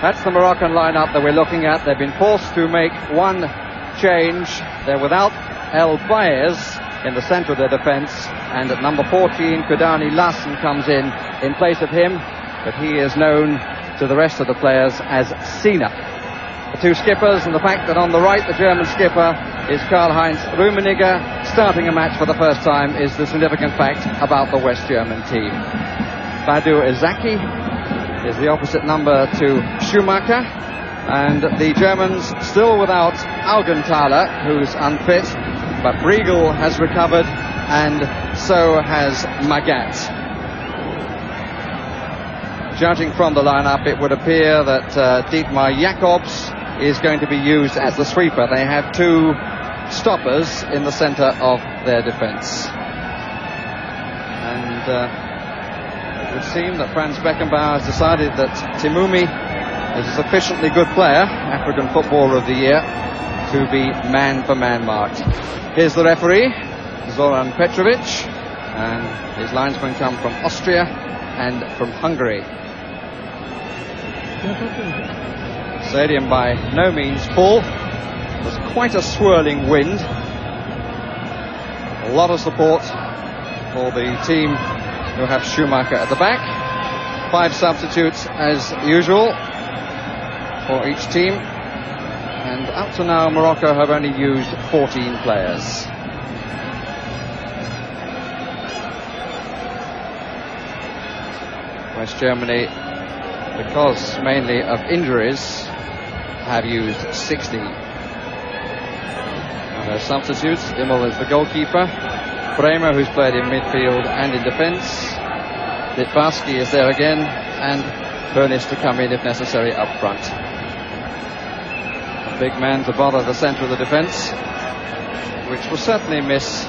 That's the Moroccan lineup that we're looking at. They've been forced to make one change. They're without El Baez in the centre of their defence, and at number 14, Kudani Lassen comes in place of him, but he is known to the rest of the players as Sina. The two skippers, and the fact that on the right the German skipper is Karl-Heinz Rummenigge starting a match for the first time is the significant fact about the West German team. Badu Ezaki is the opposite number to Schumacher, and the Germans still without Augenthaler, who's unfit, but Briegel has recovered, and so has Magat. Judging from the lineup, it would appear that Dietmar Jacobs is going to be used as the sweeper. They have two stoppers in the centre of their defence. And it would seem that Franz Beckenbauer has decided that Timumi is a sufficiently good player, African Footballer of the Year, to be man-for-man marked. Here's the referee, Zoran Petrovic, and his linesmen come from Austria and from Hungary. Stadium by no means full. There's quite a swirling wind. A lot of support for the team who have Schumacher at the back. 5 substitutes as usual for each team. And up to now, Morocco have only used 14 players. West Germany, because mainly of injuries, have used 60. And their substitutes, Immel is the goalkeeper, Bremer, who's played in midfield and in defence, Litbarski is there again, and Pernis to come in if necessary up front. A big man to bother the centre of the defence, which will certainly miss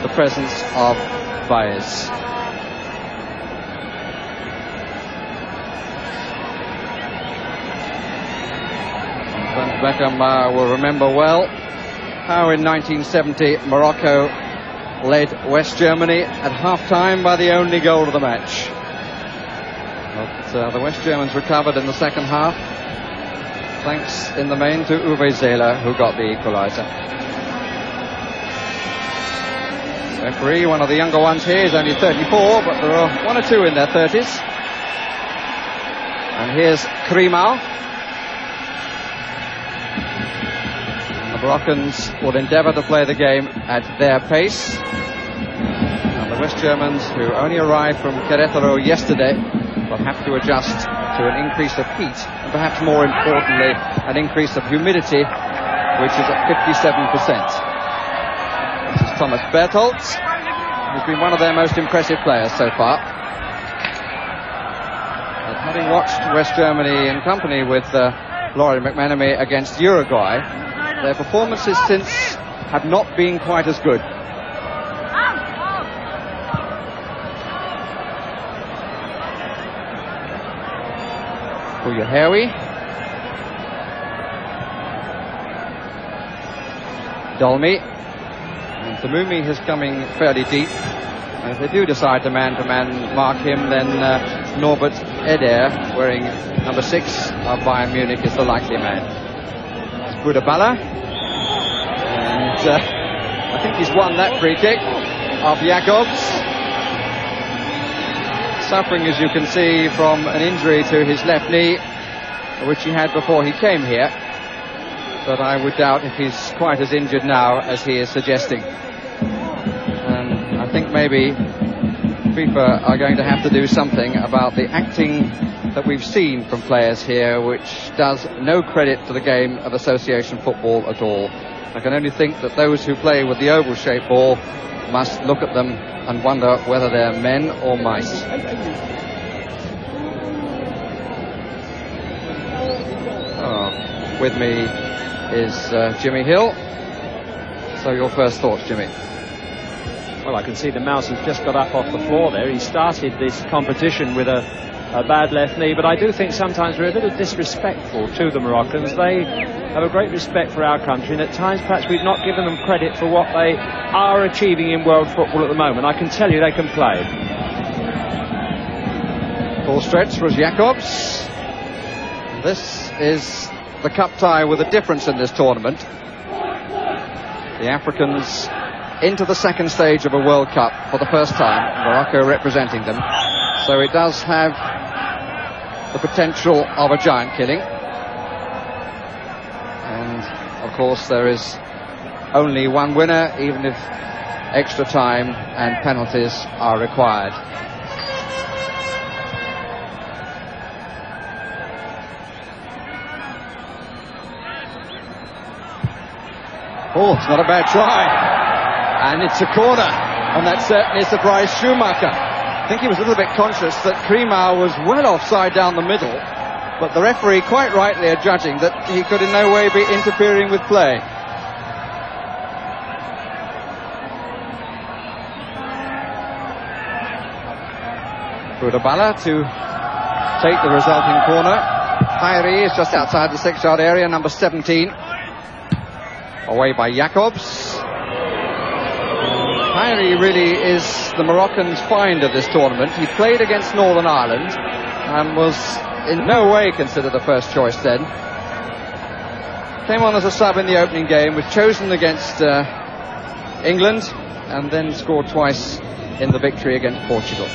the presence of Baez. Beckenbauer will remember well how in 1970 Morocco led West Germany at half-time by the only goal of the match. But the West Germans recovered in the second half, thanks in the main to Uwe Seeler, who got the equaliser. Referee, one of the younger ones here, is only 34, but there are one or two in their 30s. And here's Krimau. The Moroccans will endeavour to play the game at their pace. And the West Germans, who only arrived from Querétaro yesterday, will have to adjust to an increase of heat, and perhaps more importantly, an increase of humidity, which is at 57%. This is Thomas Bertholdt, who's been one of their most impressive players so far. But having watched West Germany in company with Laurie McManamy against Uruguay, their performances since have not been quite as good. Bouyahawi. Dolmy. And Tamumi is coming fairly deep. And if they do decide to man-to-man mark him, then Norbert Eder, wearing number 6 of Bayern Munich, is the likely man. It's Budabala. And I think he's won that free kick of Jacobs. Suffering, as you can see, from an injury to his left knee, which he had before he came here. But I would doubt if he's quite as injured now as he is suggesting. And I think maybe FIFA are going to have to do something about the acting that we've seen from players here, which does no credit to the game of association football at all. I can only think that those who play with the oval-shaped ball must look at them and wonder whether they're men or mice. With me is Jimmy Hill. So your first thoughts, Jimmy? Well, I can see the mouse has just got up off the floor there. He started this competition with a bad left knee, but I do think sometimes we're a little disrespectful to the Moroccans. They have a great respect for our country, and at times perhaps we've not given them credit for what they are achieving in world football at the moment. I can tell you they can play. Full stretch was Jacobs. This is the cup tie with a difference in this tournament. The Africans into the second stage of a World Cup for the first time, Morocco representing them. So it does have the potential of a giant killing. And of course there is only one winner, even if extra time and penalties are required. Oh, it's not a bad try. And it's a corner. And that certainly surprised Schumacher. I think he was a little bit conscious that Kremer was well offside down the middle. But the referee quite rightly are judging that he could in no way be interfering with play. Boudabala to take the resulting corner. Hairi is just outside the 6-yard area, number 17. Away by Jacobs. Hairi really is the Moroccan's find of this tournament. He played against Northern Ireland and was in no way considered the first choice then. Came on as a sub in the opening game, was chosen against England, and then scored twice in the victory against Portugal.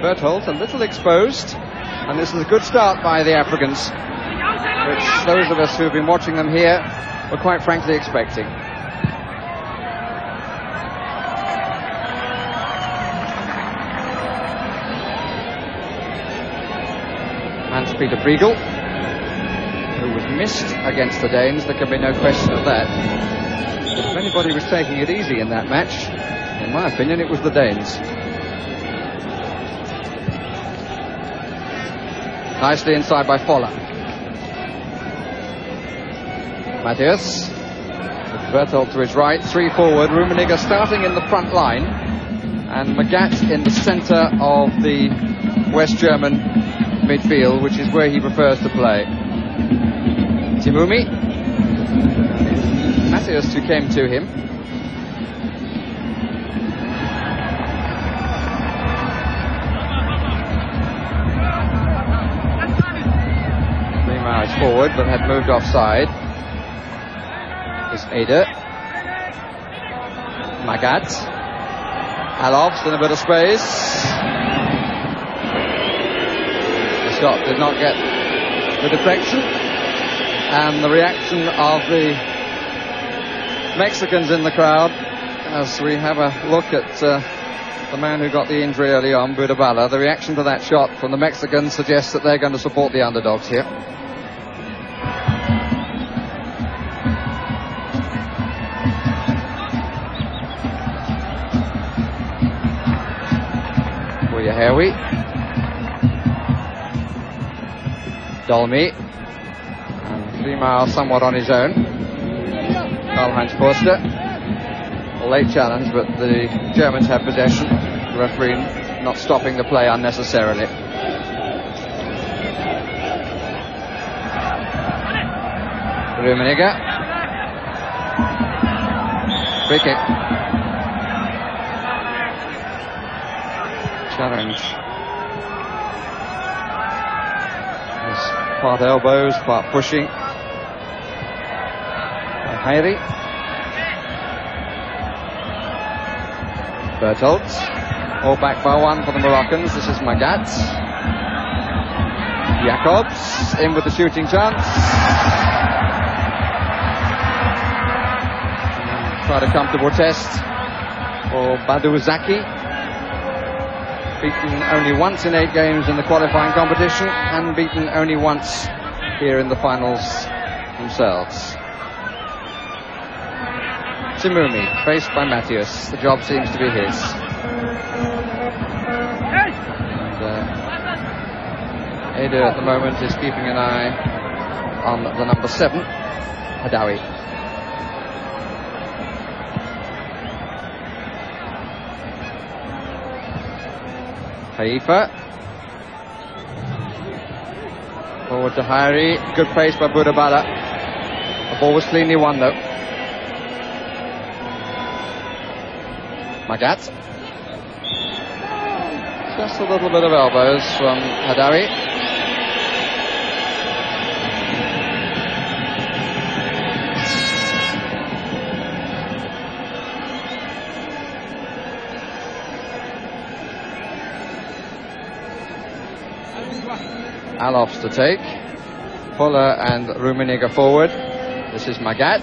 Berthold a little exposed, and this is a good start by the Africans, which those of us who have been watching them here were quite frankly expecting. Hans-Peter Briegel, who was missed against the Danes, there can be no question of that. If anybody was taking it easy in that match, in my opinion, it was the Danes. Nicely inside by Foller. Matthias, with Berthold to his right, 3 forward, Rummenigge starting in the front line, and Magath in the centre of the West German midfield, which is where he prefers to play. Timumi. Matthias who came to him. Kremer is forward but had moved offside. Is Eder. Magath. Alofs in a bit of space. The shot did not get the deflection, and the reaction of the Mexicans in the crowd as we have a look at the man who got the injury early on, Boudabala. The reaction to that shot from the Mexicans suggests that they're going to support the underdogs here. Hawi, Dolmy, and Kremer somewhat on his own. Karl-Heinz Forster, a late challenge, but the Germans have possession. The referee not stopping the play unnecessarily. Rummenigge, free kick. Challenge. There's part elbows, part pushing. Hairi. Berthold. All back by 1 for the Moroccans. This is Magath. Jacobs in with the shooting chance. Quite a comfortable test for Badou Zaki. Beaten only once in 8 games in the qualifying competition, and beaten only once here in the finals themselves. Timumi, faced by Matthias. The job seems to be his. And Eder at the moment is keeping an eye on the number 7, Hadawi. Haifa. Forward to Hairi. Good pace by Boudabala. The ball was cleanly won though. Magath. Just a little bit of elbows from Hadawi. Alofs to take. Fuller and Rummenigge forward. This is Magat.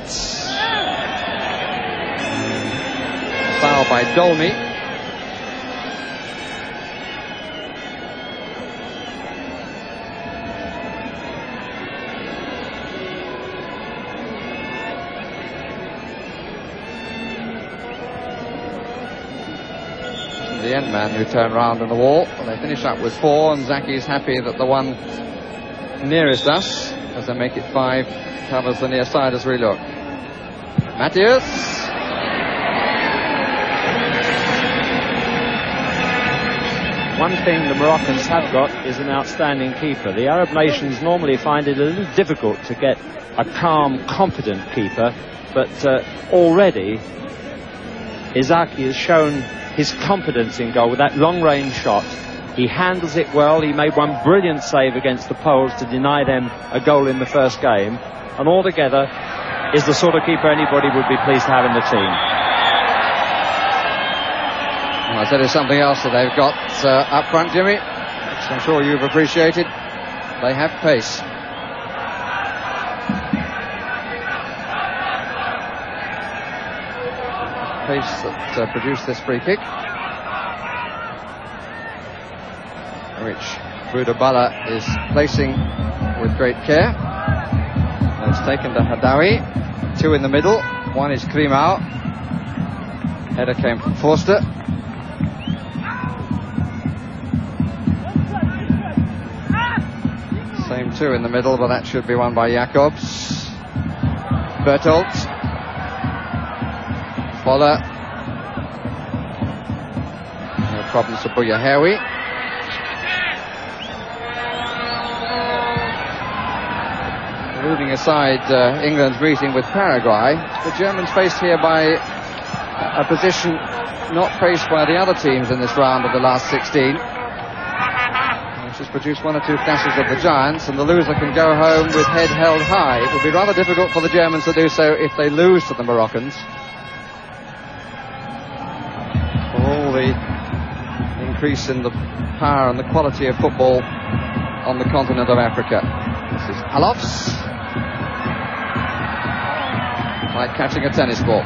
Foul by Dolmy. The end man who turned round on the wall. Well, they finish up with 4, and Zaki's happy that the one nearest us, as they make it 5, covers the near side as we look. Matthias. One thing the Moroccans have got is an outstanding keeper. The Arab nations normally find it a little difficult to get a calm, confident keeper, but already Izaki has shown his confidence in goal with that long-range shot. He handles it well. He made one brilliant save against the Poles to deny them a goal in the first game, and altogether is the sort of keeper anybody would be pleased to have in the team. Well, I said there's something else that they've got up front, Jimmy, which I'm sure you've appreciated. They have pace. Pace that produced this free kick, which Boudabala is placing with great care. And it's taken to Hadawi. 2 in the middle. 1 is Krimau. Header came from Forster. Same 2 in the middle, but that should be won by Jacobs. Bertolt. Voller. No problems for Buyahawi. Moving aside England's meeting with Paraguay, the Germans faced here by a position not faced by the other teams in this round of the last 16, which has produced 1 or 2 flashes of the Giants, and the loser can go home with head held high. It will be rather difficult for the Germans to do so if they lose to the Moroccans. For all the increase in the power and the quality of football on the continent of Africa. This is Alofs. Like catching a tennis ball.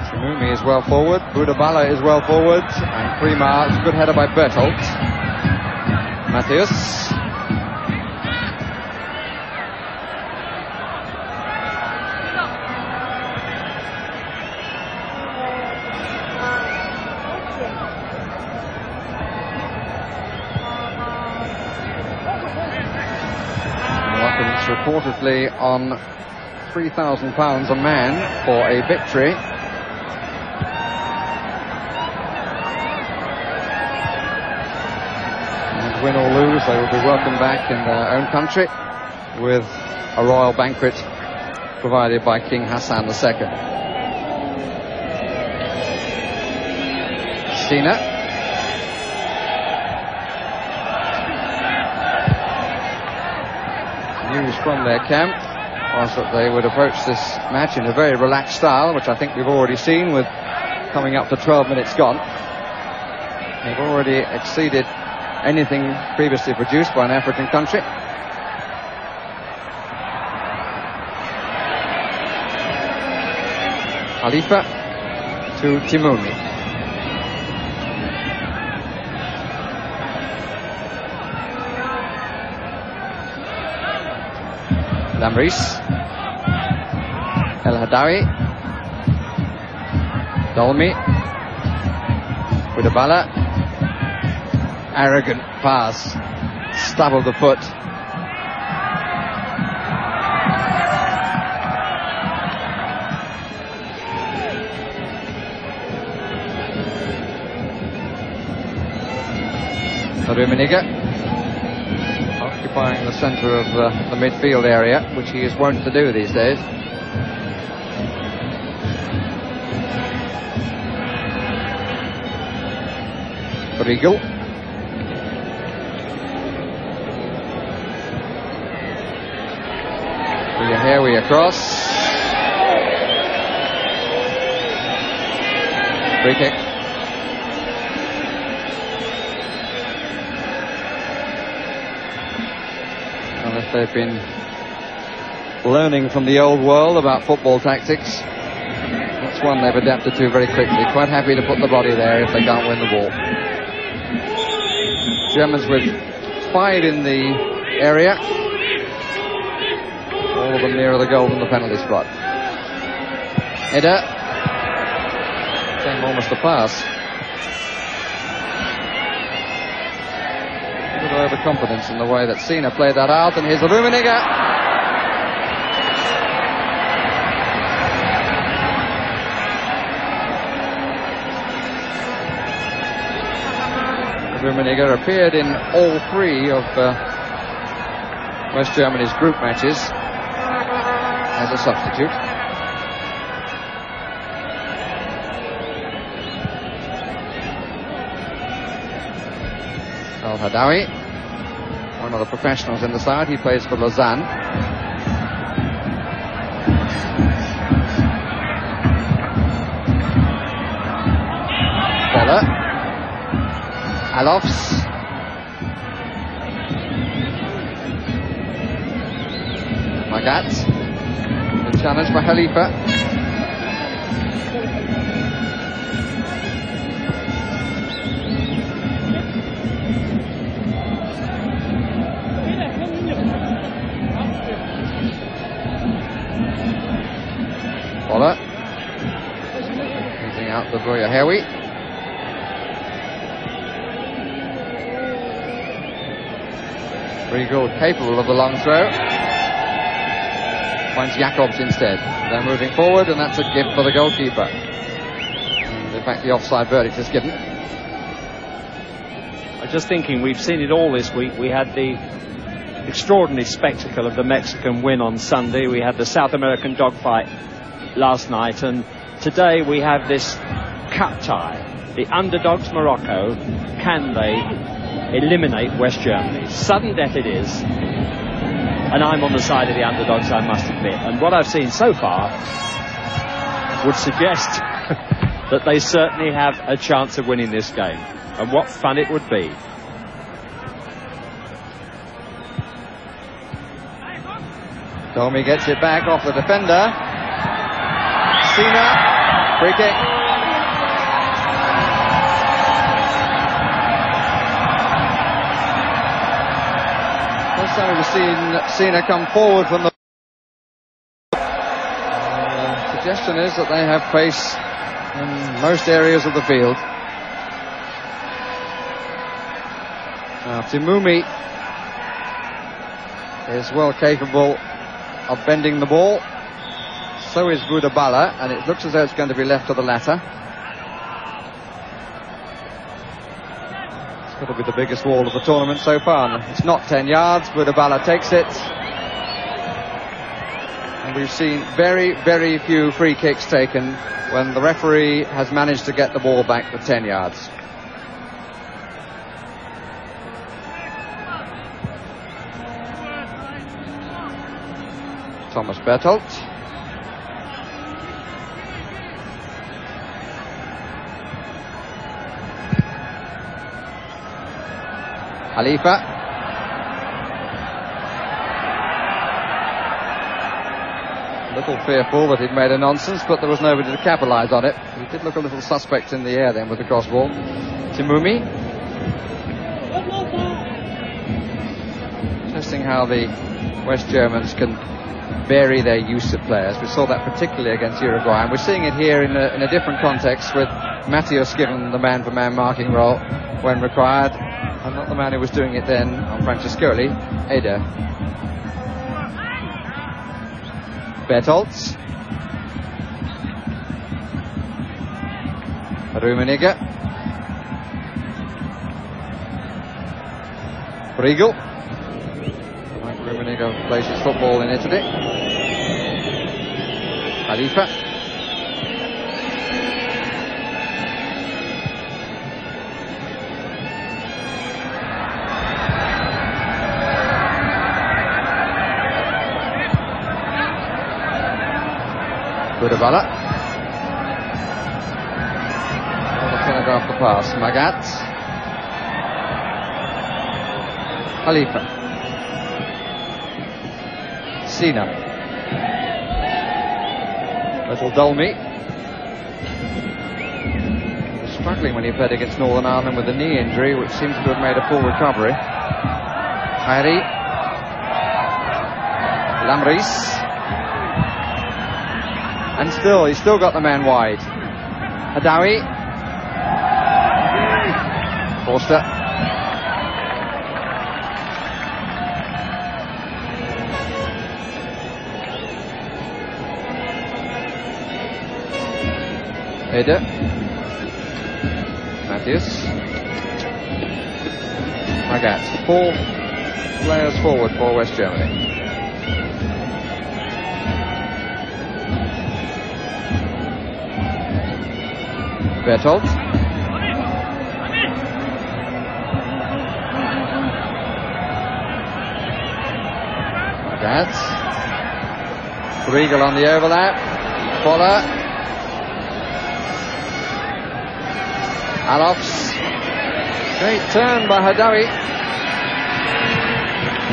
Samumi is well forward, Boudabala is well forward, and Prima, it's a good header by Bertolt. Matthias. Reportedly on £3,000 a man for a victory. And win or lose, they will be welcome back in their own country with a royal banquet provided by King Hassan II. Sina. News from their camp was that they would approach this match in a very relaxed style, which I think we've already seen with coming up to 12 minutes gone. They've already exceeded anything previously produced by an African country. Khalifa to Timoumi. Lamris, El Hadawi, Dolmy, Boudabala, arrogant pass, stub of the foot. Rummenigge occupying the centre of the midfield area, which he is wont to do these days. Riegel. Here we across. Free kick. Well, if they've been learning from the old world about football tactics, that's one they've adapted to very quickly. Quite happy to put the body there if they can't win the ball. Germans with 5 in the area. All of them nearer the goal than the penalty spot. Header. Came almost a pass. A bit of overconfidence in the way that Sina played that out, and here's the Rummenigge. Rummenigge appeared in all 3 of West Germany's group matches as a substitute. Al-Hadawi, one of the professionals in the side, he plays for Lausanne. Feller. Alofs. Magat. The challenge for Khalifa. Waller. Using out the Buya Hewi. Riegel capable of the long throw. Finds Jacobs instead. They're moving forward, and that's a gift for the goalkeeper. And in fact, the offside verdict is given. I'm just thinking, we've seen it all this week. We had the extraordinary spectacle of the Mexican win on Sunday. We had the South American dogfight last night, and today we have this cup tie. The underdogs Morocco, can they eliminate West Germany? Sudden death it is, and I'm on the side of the underdogs, I must admit. And what I've seen so far would suggest that they certainly have a chance of winning this game. And what fun it would be. Domi gets it back off the defender. Sina, free kick. First time we've seen Sina come forward from the... suggestion is that they have pace in most areas of the field. Now, Timumi is well capable of bending the ball. So is Budabala, and it looks as though it's going to be left to the latter. It's got to be the biggest wall of the tournament so far. It's not 10 yards. Budabala takes it. And we've seen very, very few free kicks taken when the referee has managed to get the ball back for 10 yards. Thomas Bertolt. Khalifa. A little fearful that he'd made a nonsense, but there was nobody to capitalise on it. He did look a little suspect in the air then with the cross ball. Timumi. Interesting how the West Germans can vary their use of players. We saw that particularly against Uruguay, and we're seeing it here in a different context, with Matheus given the man-for-man marking role when required, and not the man who was doing it then on Francescoli, Eder. Bertolds. Rummenigge. Riegel. Rummenigge plays his football in Italy. Khalifa. Budabala. To telegraph the pass. Magat. Khalifa. Sina. Little Dolmy. Struggling when he played against Northern Ireland with a knee injury, which seems to have made a full recovery. Harry. Lamris. And he's still got the man wide. Hadawi. Forster. Eder. Matthews. Magat. 4 players forward for West Germany. Bertolt. Magat. Riegel on the overlap. Foller. Alofs. Great turn by Hadawi,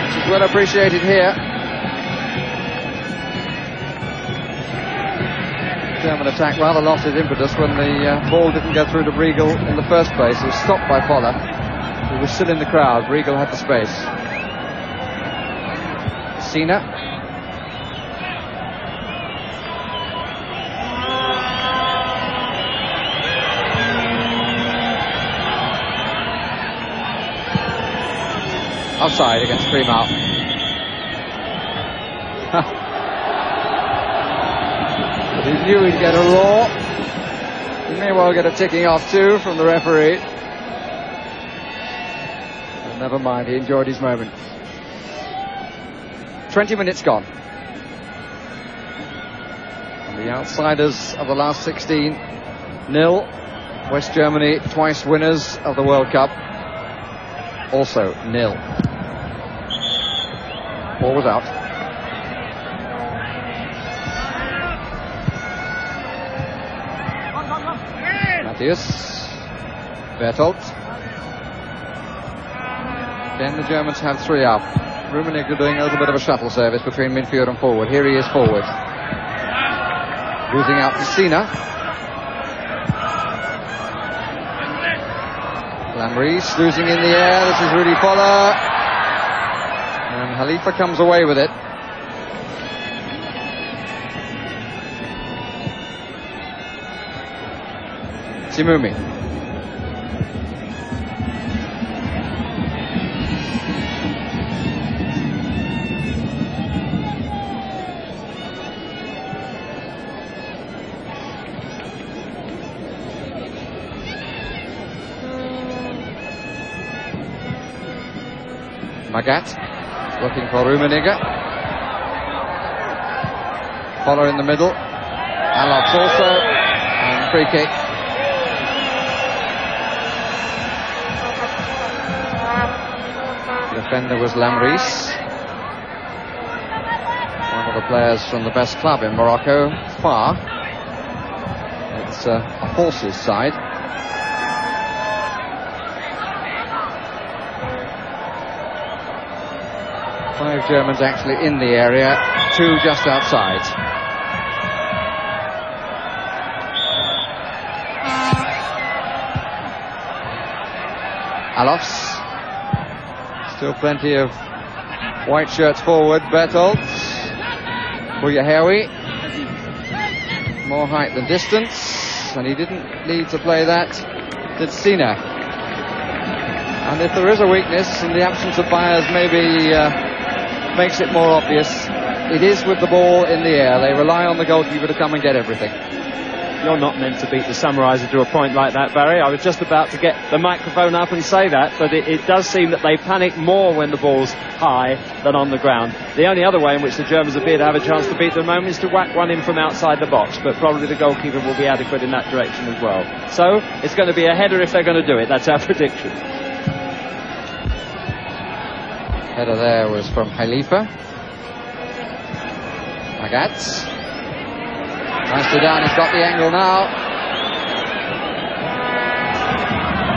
which is well appreciated here. German attack rather lost its impetus when the ball didn't go through to Briegel in the first place. It was stopped by Foller, who was still in the crowd. Briegel had the space. Sina. Offside against Freemal. But he knew he'd get a roar. He may well get a ticking off too from the referee. But never mind, he enjoyed his moment. 20 minutes gone. And the outsiders of the last 16, 0. West Germany, twice winners of the World Cup, also 0. Ball was out. Mathias. Bertolt. Then the Germans have 3 up. Rummenigge doing a little bit of a shuttle service between midfield and forward. Here he is forward. Losing out to Sina. Lamris losing in the air. This is Rudy Foller. And Khalifa comes away with it. Simumi. Magat looking for Rummenigge. Foller in the middle. Alofs also. And free kick. The defender was Lamris. One of the players from the best club in Morocco, Far. It's a horse's side. Five Germans actually in the area, 2 just outside. Alofs. Still plenty of white shirts forward. Bertolt. Buyahawi. More height than distance. And he didn't need to play that. Did Sina. And if there is a weakness, and the absence of Byers maybe makes it more obvious, it is with the ball in the air. They rely on the goalkeeper to come and get everything. You're not meant to beat the Sunriser to a point like that, Barry. I was just about to get the microphone up and say that, but it does seem that they panic more when the ball's high than on the ground. The only other way in which the Germans appear to have a chance to beat them at the moment is to whack one in from outside the box, but probably the goalkeeper will be adequate in that direction as well. So it's going to be a header if they're going to do it. That's our prediction. Header there was from Khalifa. Magat. Nicely done, he's got the angle now.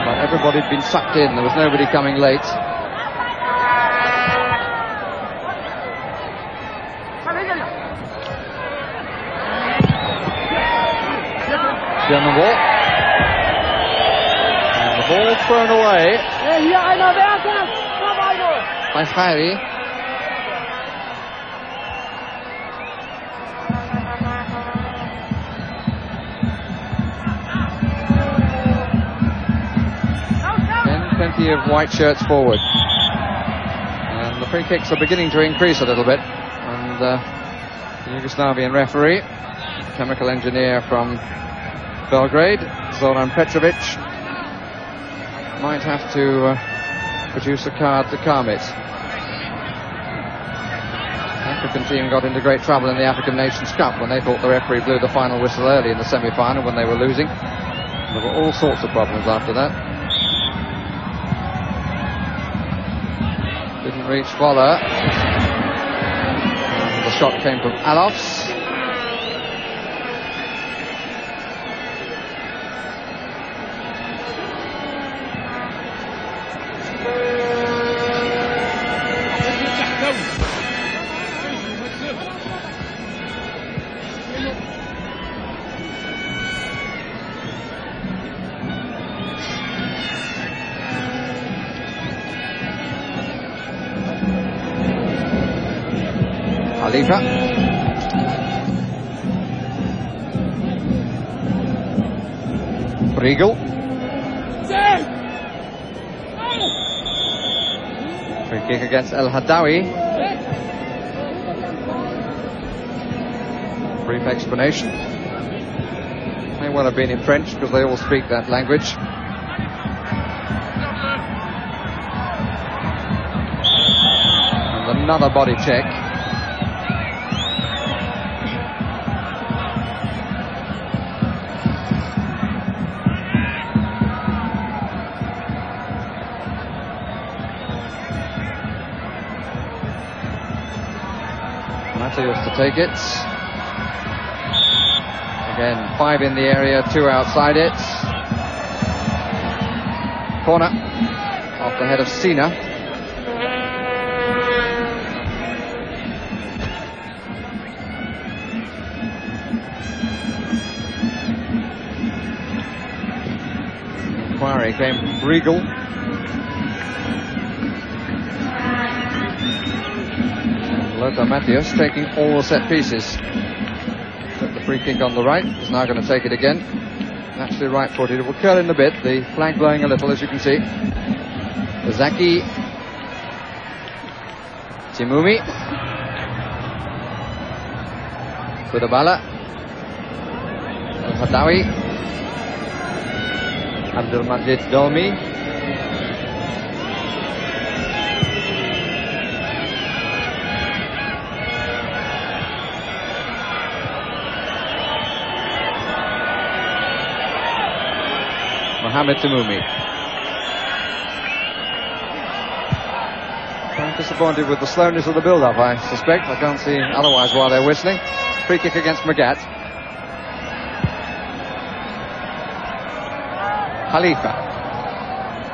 But everybody had been sucked in, there was nobody coming late. On the ball. And the ball thrown away by Khairi. Then plenty of white shirts forward. And the free kicks are beginning to increase a little bit. And the Yugoslavian referee, chemical engineer from Belgrade, Zoran Petrovic, might have to produce a card to calm it. The African team got into great trouble in the African Nations Cup when they thought the referee blew the final whistle early in the semi-final when they were losing. There were all sorts of problems after that. Didn't reach Voller. The shot came from Alofs. Khalifa. Briegel. Free kick against El Hadawi. Brief explanation. May well have been in French because they all speak that language. And another body check. Mateus to take it. Again, 5 in the area, 2 outside it. Corner off the head of Sina. Inquiry came from Briegel. Lothar Matthäus taking all the set pieces. Took the free kick on the right, is now going to take it again. Naturally right-footed, it will curl in a bit, the flag blowing a little as you can see. Zaki. Timumi. Kudabala. El Hadawi. Abdelmajid Dolmi. Mohamed Timumi. I'm disappointed with the slowness of the build-up, I suspect. I can't see otherwise while they're whistling. Free kick against Magat. Khalifa.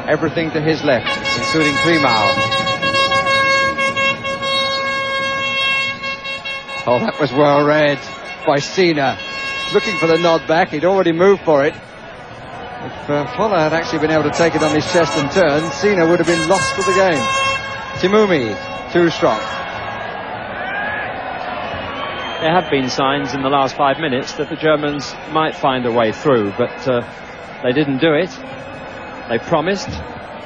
Everything to his left, including Primao. Oh, that was well read by Sina. Looking for the nod back, he'd already moved for it. If Voller had actually been able to take it on his chest and turn, Sina would have been lost to the game. Timumi, too strong. There have been signs in the last 5 minutes that the Germans might find a way through, but they didn't do it. They promised,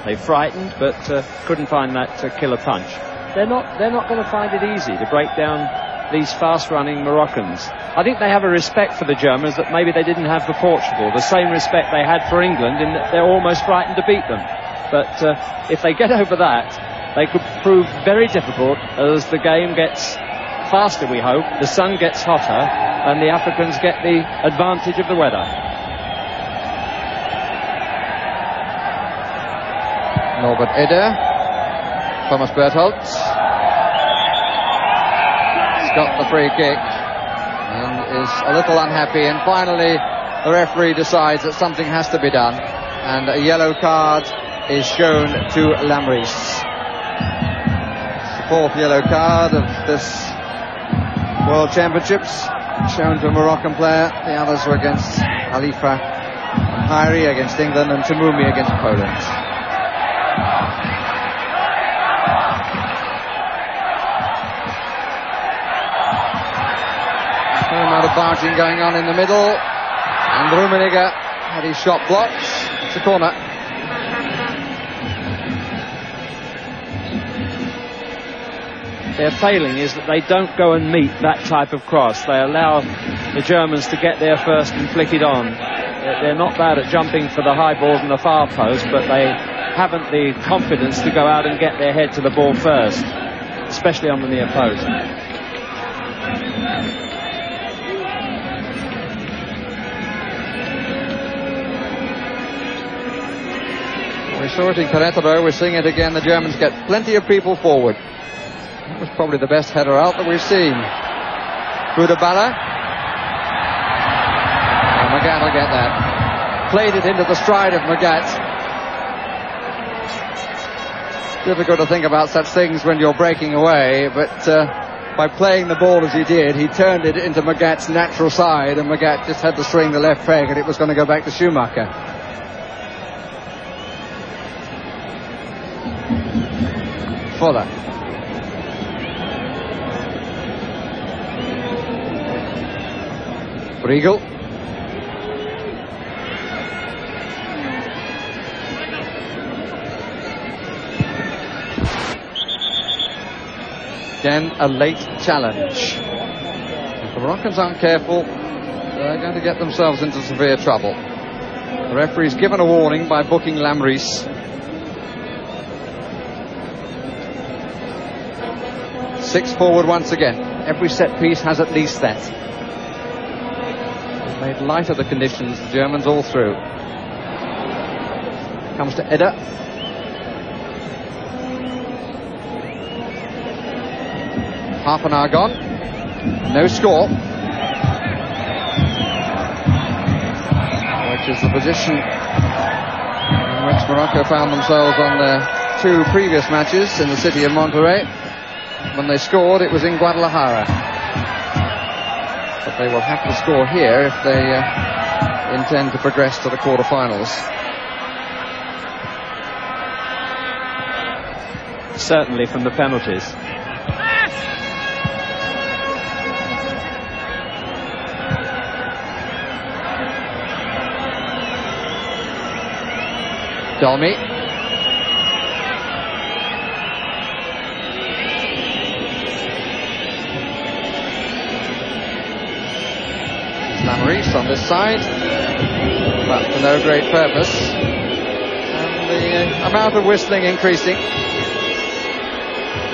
they frightened, but couldn't find that killer punch. They're not going to find it easy to break down these fast-running Moroccans. I think they have a respect for the Germans that maybe they didn't have for Portugal, the same respect they had for England in that they're almost frightened to beat them. But if they get over that, they could prove very difficult as the game gets faster, we hope, the sun gets hotter, and the Africans get the advantage of the weather. Norbert Eder, Thomas Bertholdt. Got the free kick, and is a little unhappy, and finally the referee decides that something has to be done, and a yellow card is shown to Lamris. It's the fourth yellow card of this World Championships shown to a Moroccan player. The others were against Khalifa and Hairi against England, and Tamumi against Poland. A amount of barging going on in the middle, and Rummenigge had his shot blocked. It's a corner. Their failing is that they don't go and meet that type of cross. They allow the Germans to get there first and flick it on. They're not bad at jumping for the high balls in the far post, but they haven't the confidence to go out and get their head to the ball first, especially on the near post. We saw it in Querétaro, we're seeing it again. The Germans get plenty of people forward. That was probably the best header out that we've seen. Budabala. And Magat will get that. Played it into the stride of Magat. Difficult to think about such things when you're breaking away, but by playing the ball as he did, he turned it into Magat's natural side, and Magat just had to swing the left peg, and it was going to go back to Schumacher. Fuller. Briegel. Again, a late challenge. If the Moroccans aren't careful, they're going to get themselves into severe trouble. The referee's given a warning by booking Lamris. 6 forward once again. Every set piece has at least that. They've made light of the conditions, the Germans all through. Comes to Edda. Half an hour gone. No score. Which is the position in which Morocco found themselves on their 2 previous matches in the city of Monterrey. When they scored, it was in Guadalajara. But they will have to score here if they intend to progress to the quarterfinals. Certainly from the penalties. Dolmy. Lamris on this side, but to no great purpose. And the amount of whistling increasing.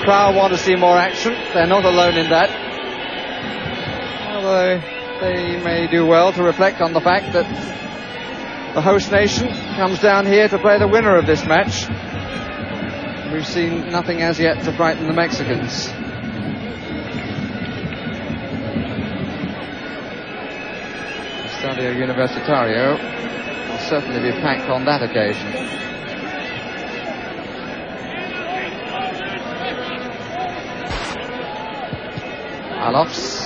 Crowd want to see more action. They're not alone in that. Although they may do well to reflect on the fact that the host nation comes down here to play the winner of this match. We've seen nothing as yet to frighten the Mexicans. Estadio Universitario will certainly be packed on that occasion. Alofs.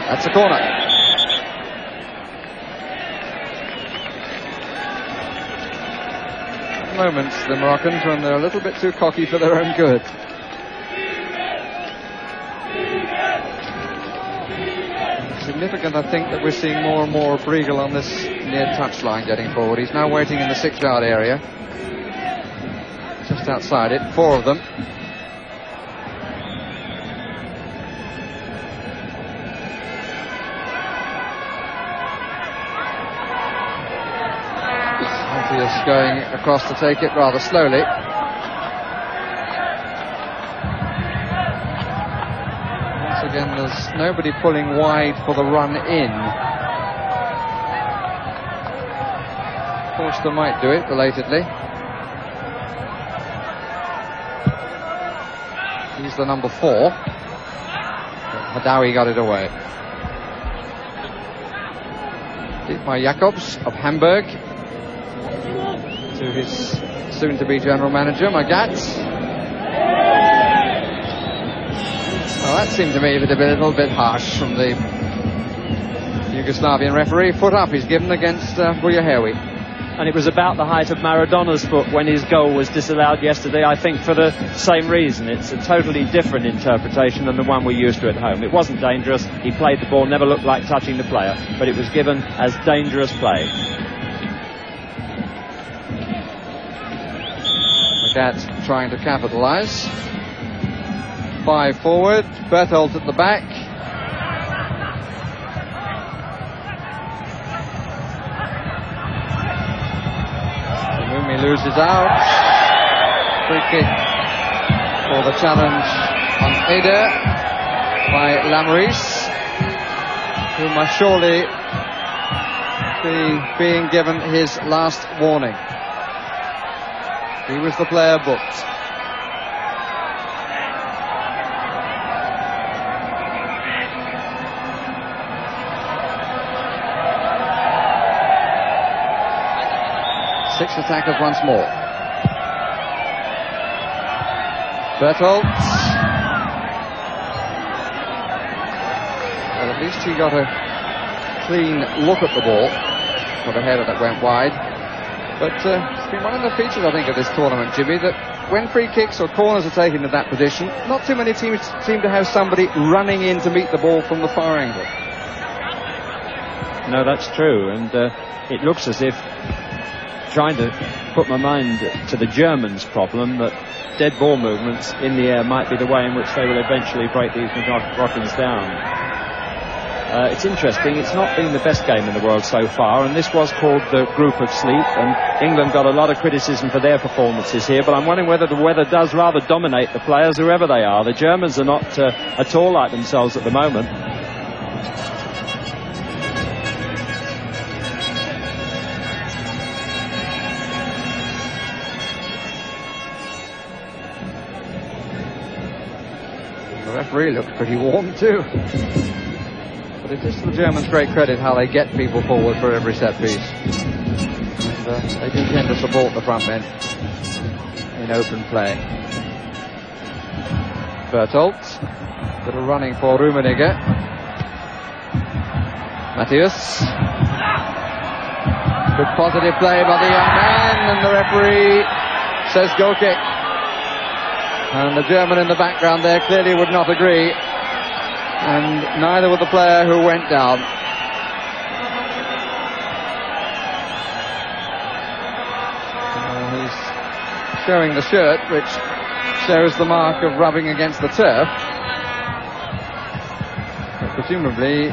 That's a corner. Moments, the Moroccans, when they're a little bit too cocky for their own good. Significant, I think, that we're seeing more and more of Briegel on this near touchline getting forward. He's now waiting in the 6-yard area. Just outside it, 4 of them. Is going across to take it rather slowly. Once again, there's nobody pulling wide for the run in. Forster might do it belatedly. He's the number 4. Hadawi got it away. Dietmar Jacobs of Hamburg to his soon-to-be general manager, Magat. Well, that seemed to me a little bit harsh from the Yugoslavian referee. Foot up he's given against Bujahewi. And it was about the height of Maradona's foot when his goal was disallowed yesterday, I think for the same reason. It's a totally different interpretation than the one we're used to at home. It wasn't dangerous. He played the ball, never looked like touching the player, but it was given as dangerous play. Magat trying to capitalise. 5 forward, Berthold at the back. Mumi loses out. Free kick for the challenge on Eder by Lamouris, who must surely be being given his last warning. He was the player booked. Six attackers once more. Berthold. Well, at least he got a clean look at the ball for the header that went wide. But it's been one of the features, I think, of this tournament, Jimmy, that when free kicks or corners are taken to that position, not too many teams seem to have somebody running in to meet the ball from the far angle. No, that's true, and it looks as if, trying to put my mind to the Germans' problem, that dead ball movements in the air might be the way in which they will eventually break these Moroccans down. It's interesting, it's not been the best game in the world so far, and this was called the Group of Sleep, and England got a lot of criticism for their performances here, but I'm wondering whether the weather does rather dominate the players, whoever they are. The Germans are not at all like themselves at the moment. The referee looks pretty warm too. But it is to the Germans' great credit how they get people forward for every set piece. And they do tend to support the front men in open play. Berthold, little running for Rummenigge. Matthias. Good positive play by the young man, and the referee says goal kick. And the German in the background there clearly would not agree, and neither would the player who went down. He's showing the shirt, which shows the mark of rubbing against the turf. But presumably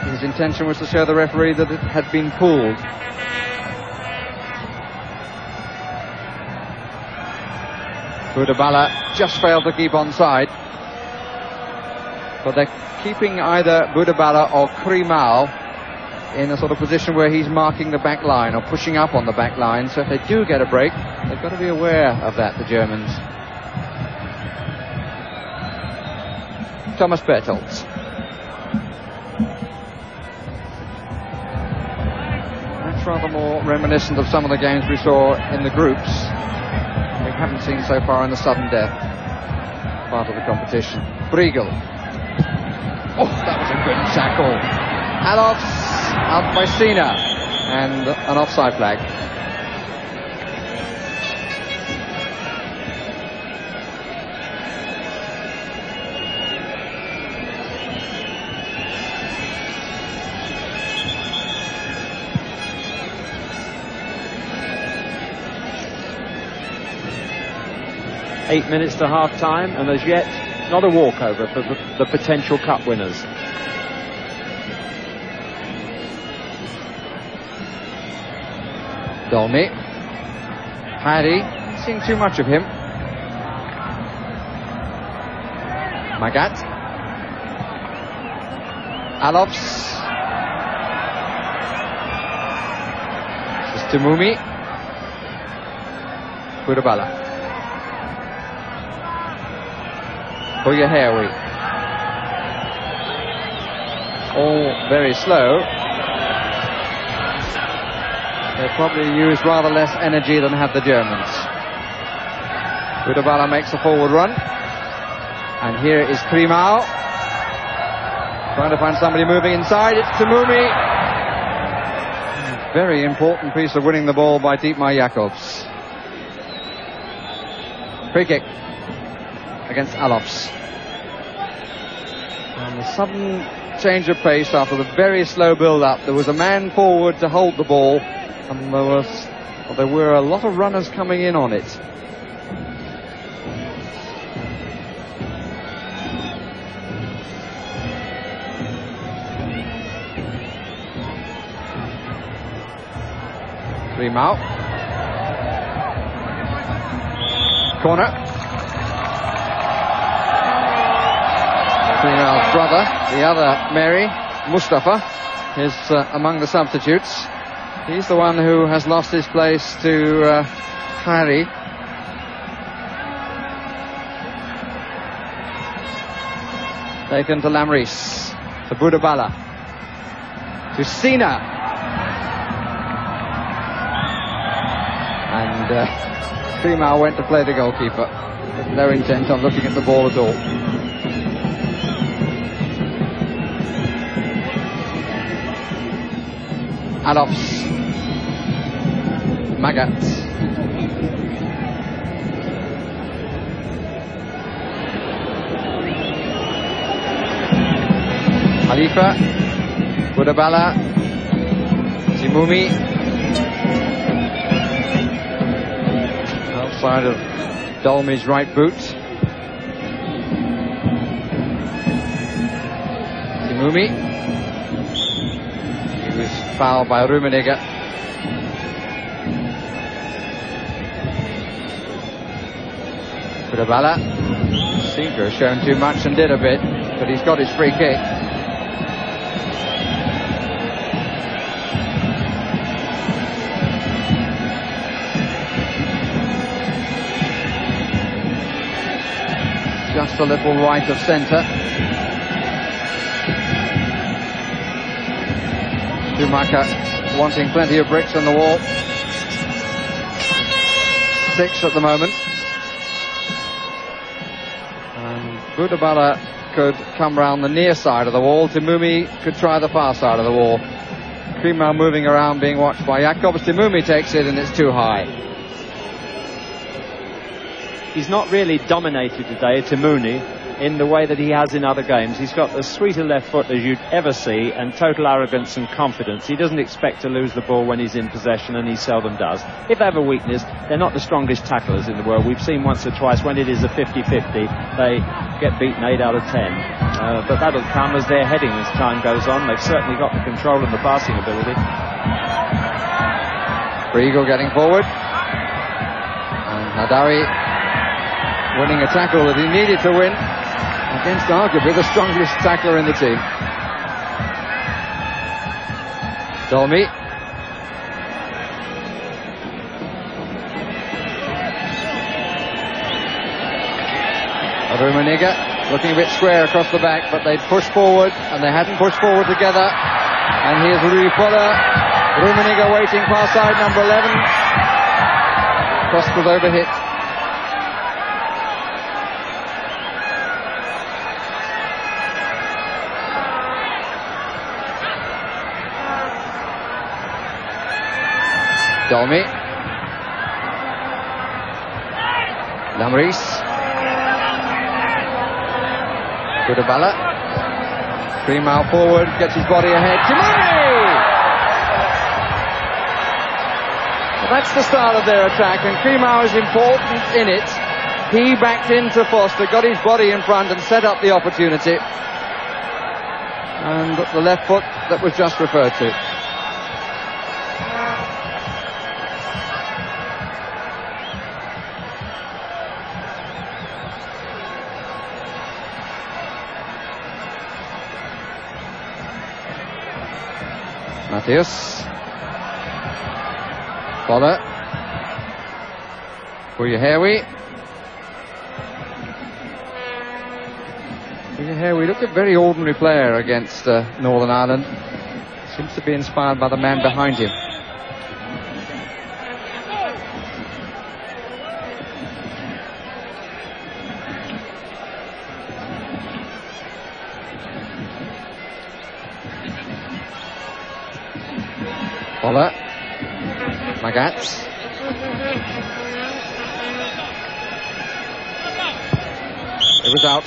his intention was to show the referee that it had been pulled. Budabala just failed to keep onside, but they're keeping either Budabala or Krimau in a sort of position where he's marking the back line or pushing up on the back line, so if they do get a break, they've got to be aware of that, the Germans. Thomas Berthold. That's rather more reminiscent of some of the games we saw in the groups. We haven't seen so far in the sudden death part of the competition. Briegel. Oh, that was a good tackle. Alofs out by Sina, and an offside flag. Eight minutes to half-time, and as yet, not a walkover for the potential cup winners. Dolny. Paddy, seen too much of him. Magat. Alofs. This is Tumumi. Budabala. Buyahewi. All very slow. They probably use rather less energy than have the Germans. Budabala makes a forward run. And here is Krimau. Trying to find somebody moving inside. It's Tamumi. Very important piece of winning the ball by Dietmar Jakobs. Free kick against Alofs. And the sudden change of pace after the very slow build-up. There was a man forward to hold the ball, and there were a lot of runners coming in on it. Krimau. Corner. Krimau's brother, the other Mary, Mustafa, is among the substitutes. He's the one who has lost his place to Hari. Taken to Lamris, to Budabala, to Sina. And Krimau went to play the goalkeeper, with no intent on looking at the ball at all. Alofs. Magat. Khalifa. Budabala. Simumi. Outside of Dolmi's right boot. Simumi. He was fouled by Rummenigge. Budabala seemed to have shown too much and did a bit, but he's got his free kick. Just a little right of centre. Schumacher wanting plenty of bricks in the wall. 6 at the moment. And Budabala could come round the near side of the wall. Timumi could try the far side of the wall. Krimau moving around, being watched by Jakobs. Timumi takes it and it's too high. He's not really dominated today, Timuni, in the way that he has in other games. He's got as sweet a left foot as you'd ever see, and total arrogance and confidence. He doesn't expect to lose the ball when he's in possession, and he seldom does. If they have a weakness, they're not the strongest tacklers in the world. We've seen once or twice when it is a 50-50, they get beaten 8 out of 10. But that'll come as they're heading as time goes on. They've certainly got the control and the passing ability. Briegel getting forward. And Hadawi winning a tackle that he needed to win against arguably the strongest tackler in the team. Dolmi. Rummenigge looking a bit square across the back, but they'd pushed forward and they hadn't pushed forward together. And here's Rui Fuller. Rummenigge waiting far side, number 11. Cross was overhit. Dolmi. Lamris. Budabala. Krimau forward, gets his body ahead. Timumi! Well, that's the start of their attack, and Krimau is important in it. He backed into Foster, got his body in front and set up the opportunity. And the left foot that was just referred to. Matthias. Fuller. Buyahewi. Here we looked at a very ordinary player against Northern Ireland. Seems to be inspired by the man behind him. Boller. Magat. It was out.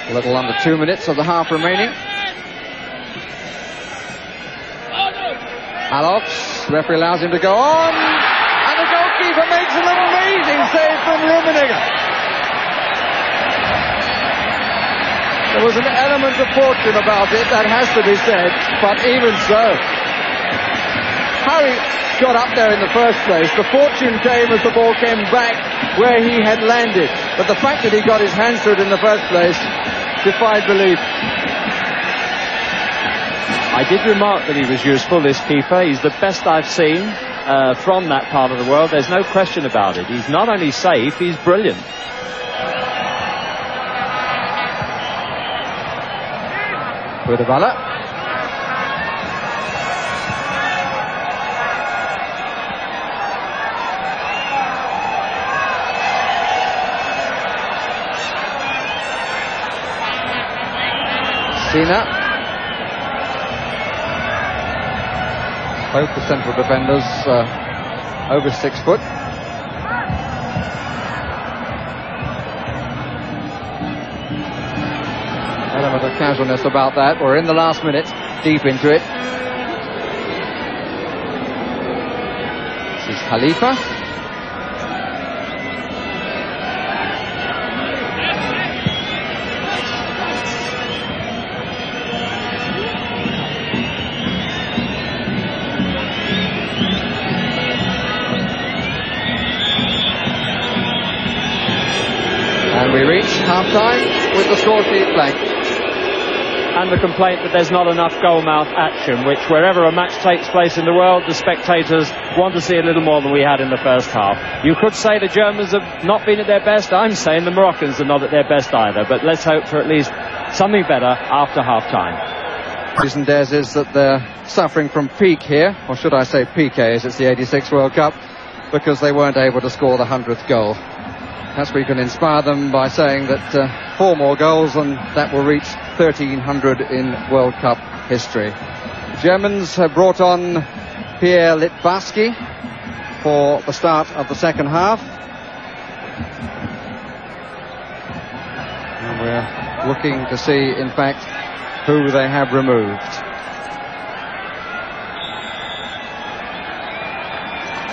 A little under 2 minutes of the half remaining. Alofs, referee allows him to go on, and the goalkeeper makes an amazing save from Rummenigge. There was an element of fortune about it, that has to be said, but even so, how he got up there in the first place, the fortune came as the ball came back where he had landed, but the fact that he got his hands to it in the first place defied belief. I did remark that he was useful, this keeper. He's the best I've seen from that part of the world. There's no question about it. He's not only safe, he's brilliant. Budabala. Sina. Both the central defenders over 6 foot. Element of casualness about that. We're in the last minute, deep into it. This is Khalifa. And we reach half-time with the score sheet blank. And the complaint that there's not enough goal-mouth action, which wherever a match takes place in the world, the spectators want to see a little more than we had in the first half. You could say the Germans have not been at their best. I'm saying the Moroccans are not at their best either. But let's hope for at least something better after half-time. The reason, Des, is that they're suffering from peak here, or should I say PK, as it's the 86 World Cup, because they weren't able to score the 100th goal. Perhaps we can inspire them by saying that 4 more goals and that will reach 1,300 in World Cup history. The Germans have brought on Pierre Litbarski for the start of the second half. And we're looking to see, in fact, who they have removed.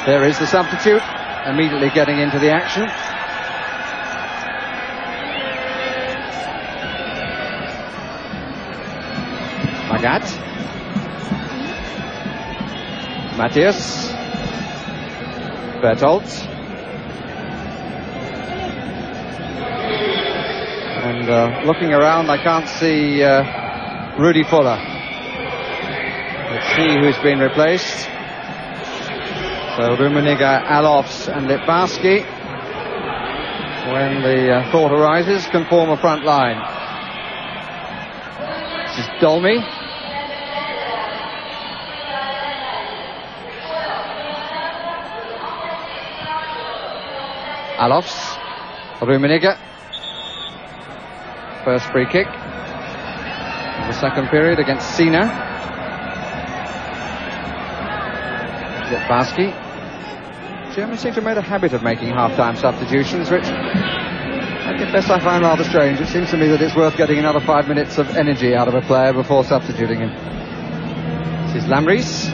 There is the substitute, immediately getting into the action. Magat. Matthias. Bertolt. And looking around, I can't see Rudy Fuller. It's he who's been replaced. So Rummenigge, Alofs and Litbarski, when the thought arises, can form a front line. This is Dolmy. Alofs, Rummenigge. First free kick in the second period against Sina. Litbarski. Germans seem to have made a habit of making half-time substitutions, which I confess I find rather strange. It seems to me that it's worth getting another 5 minutes of energy out of a player before substituting him. This is Lamries.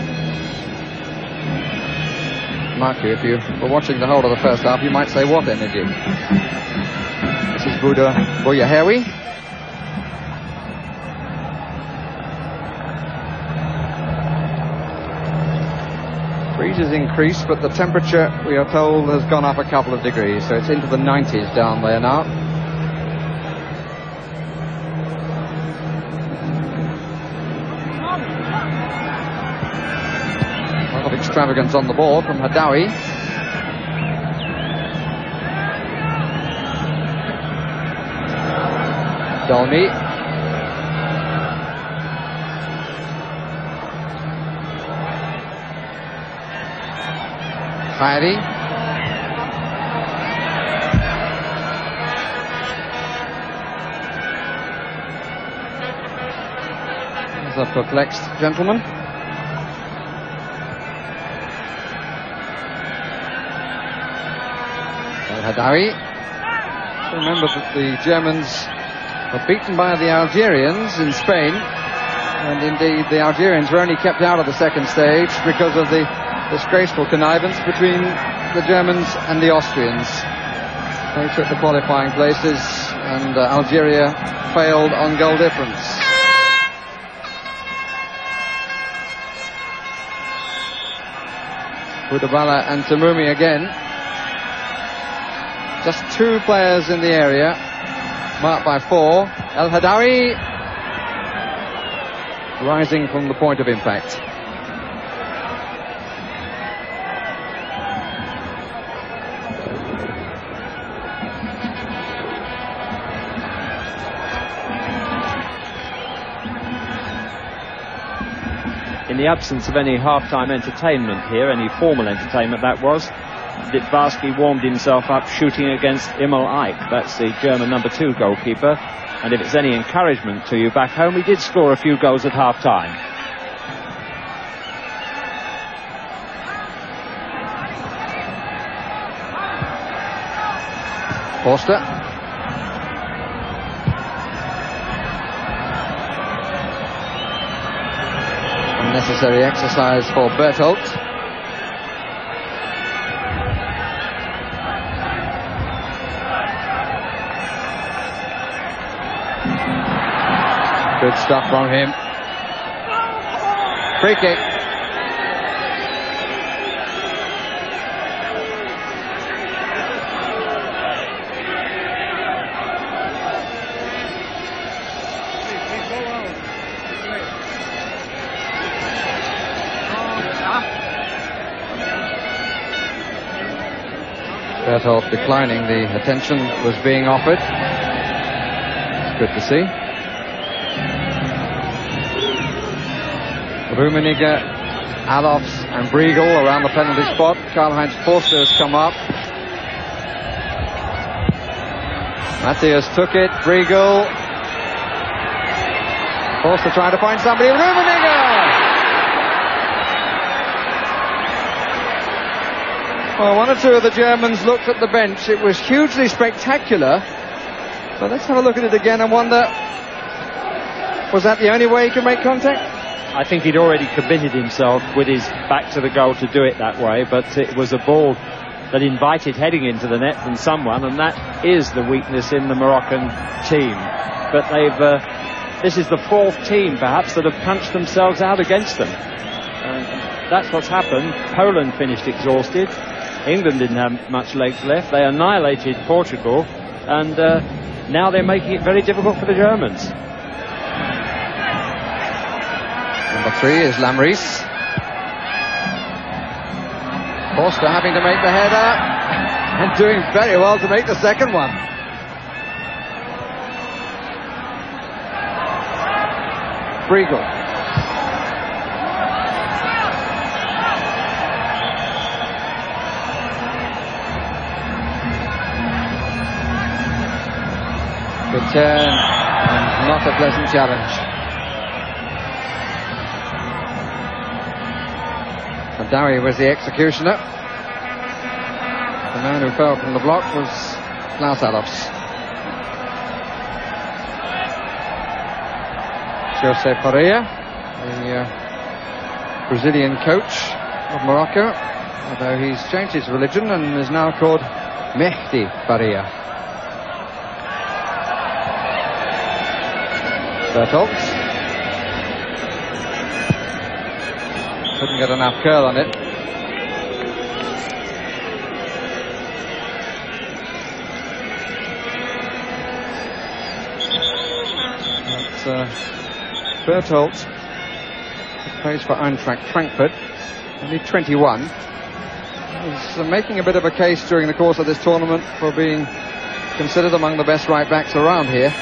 Mark you, if you were watching the whole of the first half, you might say, what energy? This is Bouyahawi. Breeze has increased, but the temperature, we are told, has gone up a couple of degrees, so it's into the 90s down there now. Well, of extravagance on the ball from Hadawi. Dolny. Khairi. There's a perplexed gentleman. Hadawi. Remember that the Germans were beaten by the Algerians in Spain, and indeed the Algerians were only kept out of the second stage because of the disgraceful connivance between the Germans and the Austrians. They took the qualifying places, and Algeria failed on goal difference. Boudabala and Tamumi again. Just two players in the area, marked by 4. El Hadawi rising from the point of impact. In the absence of any half-time entertainment here, any formal entertainment that was, Littbarski warmed himself up shooting against Imel Eich. That's the German number 2 goalkeeper. And if it's any encouragement to you back home, he did score a few goals at half-time. Forster. Unnecessary exercise for Bertholdt. Good stuff from him. Free kick. Bertholdt declining the attention that was being offered. It's good to see. Rummenigge, Alofs and Briegel around the penalty spot. Karl-Heinz Forster has come up. Matthias took it. Briegel. Forster trying to find somebody. Rummenigge! Well, one or two of the Germans looked at the bench. It was hugely spectacular. But let's have a look at it again and wonder, was that the only way he could make contact? I think he'd already committed himself with his back to the goal to do it that way, but it was a ball that invited heading into the net from someone, and that is the weakness in the Moroccan team. But this is the 4th team perhaps that have punched themselves out against them. That's what's happened. Poland finished exhausted. England didn't have much legs left. They annihilated Portugal, and now they're making it very difficult for the Germans. Number 3 is Lamries. Forster having to make the header and doing very well to make the second one. Briegel. Good turn and not a pleasant challenge. Hadawi was the executioner. The man who fell from the block was Klaus Alofs. Jose Pereira, the Brazilian coach of Morocco, although he's changed his religion and is now called Mehdi Pereira. Bertholdt. Couldn't get enough curl on it. But Bertholdt plays for Eintracht Frankfurt. only 21. He's making a bit of a case during the course of this tournament for being considered among the best right-backs around here.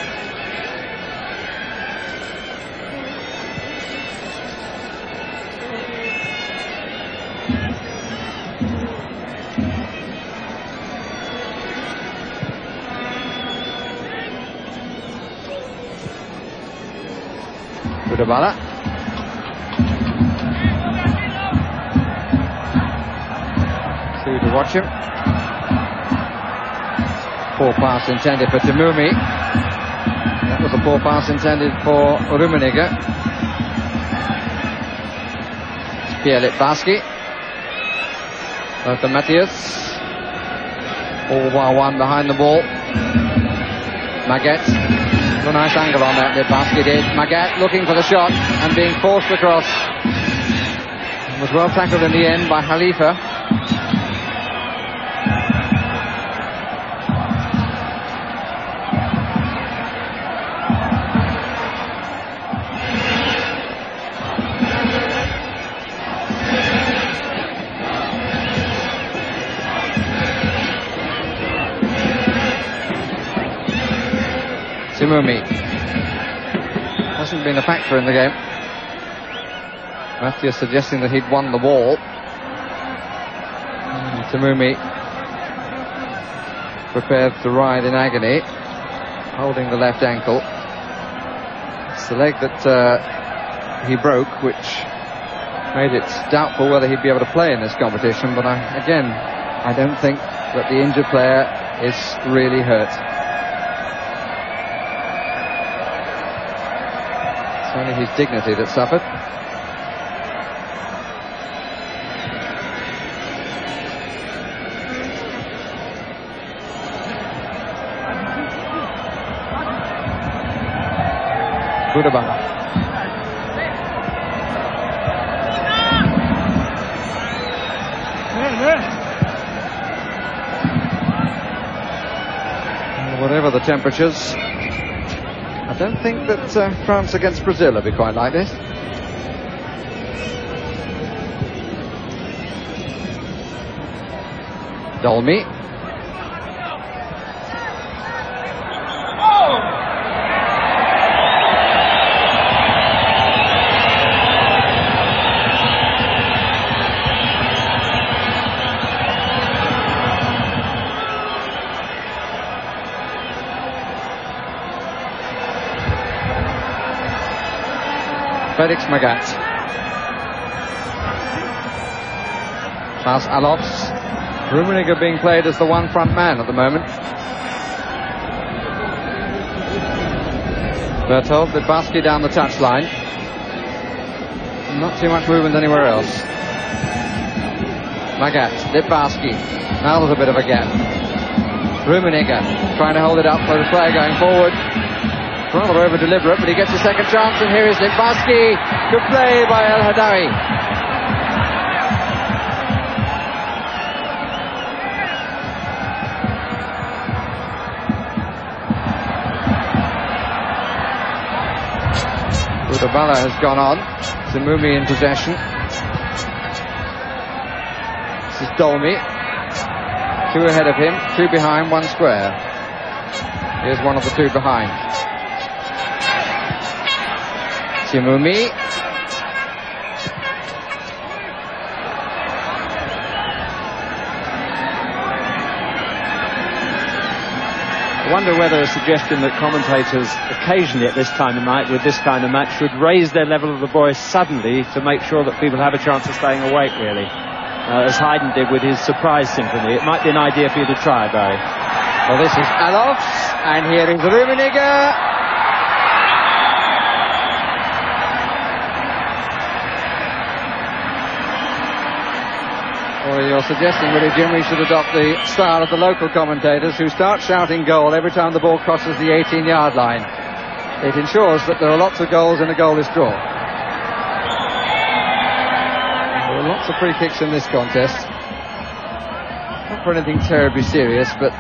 Budabala. See to watch him. Poor pass intended for Tamumi. That was a poor pass intended for Rummenigge. Pierre Litbarski. Lothar Matthäus. All while one behind the ball. Maguette. A nice angle on that, Litbarski did. Maguette looking for the shot and being forced across. Was well tackled in the end by Khalifa. Tamumi hasn't been a factor in the game. Matthäus suggesting that he'd won the ball. Tamumi prepared to ride in agony, holding the left ankle. It's the leg that he broke, which made it doubtful whether he'd be able to play in this competition. But I don't think that the injured player is really hurt. It's only his dignity that suffered. Budabala. Whatever the temperatures, I don't think that France against Brazil will be quite like this. Dolmy. Felix Magath. Klaus Allofs. Rummenigge being played as the one front man at the moment. Berthold, Litbarski down the touchline. Not too much movement anywhere else. Magath, Litbarski. Now there's a bit of a gap. Rummenigge trying to hold it up for the player going forward. Rather over-deliberate, but he gets a second chance, and here is Litbarski. Good play by El Hadawi. Budabala has gone on. Tamumi in possession. This is Dolmy. Two ahead of him, two behind, one square. Here's one of the two behind. Tamumi. I wonder whether a suggestion that commentators occasionally at this time of night with this kind of match should raise their level of the voice suddenly to make sure that people have a chance of staying awake, really. As Haydn did with his surprise symphony. It might be an idea for you to try, Barry. Well, this is Allofs, and here is Rummenigge. Well, you're suggesting, really, Jim, we should adopt the style of the local commentators who start shouting goal every time the ball crosses the 18-yard line. It ensures that there are lots of goals in a goalless draw. There are lots of free kicks in this contest. Not for anything terribly serious, but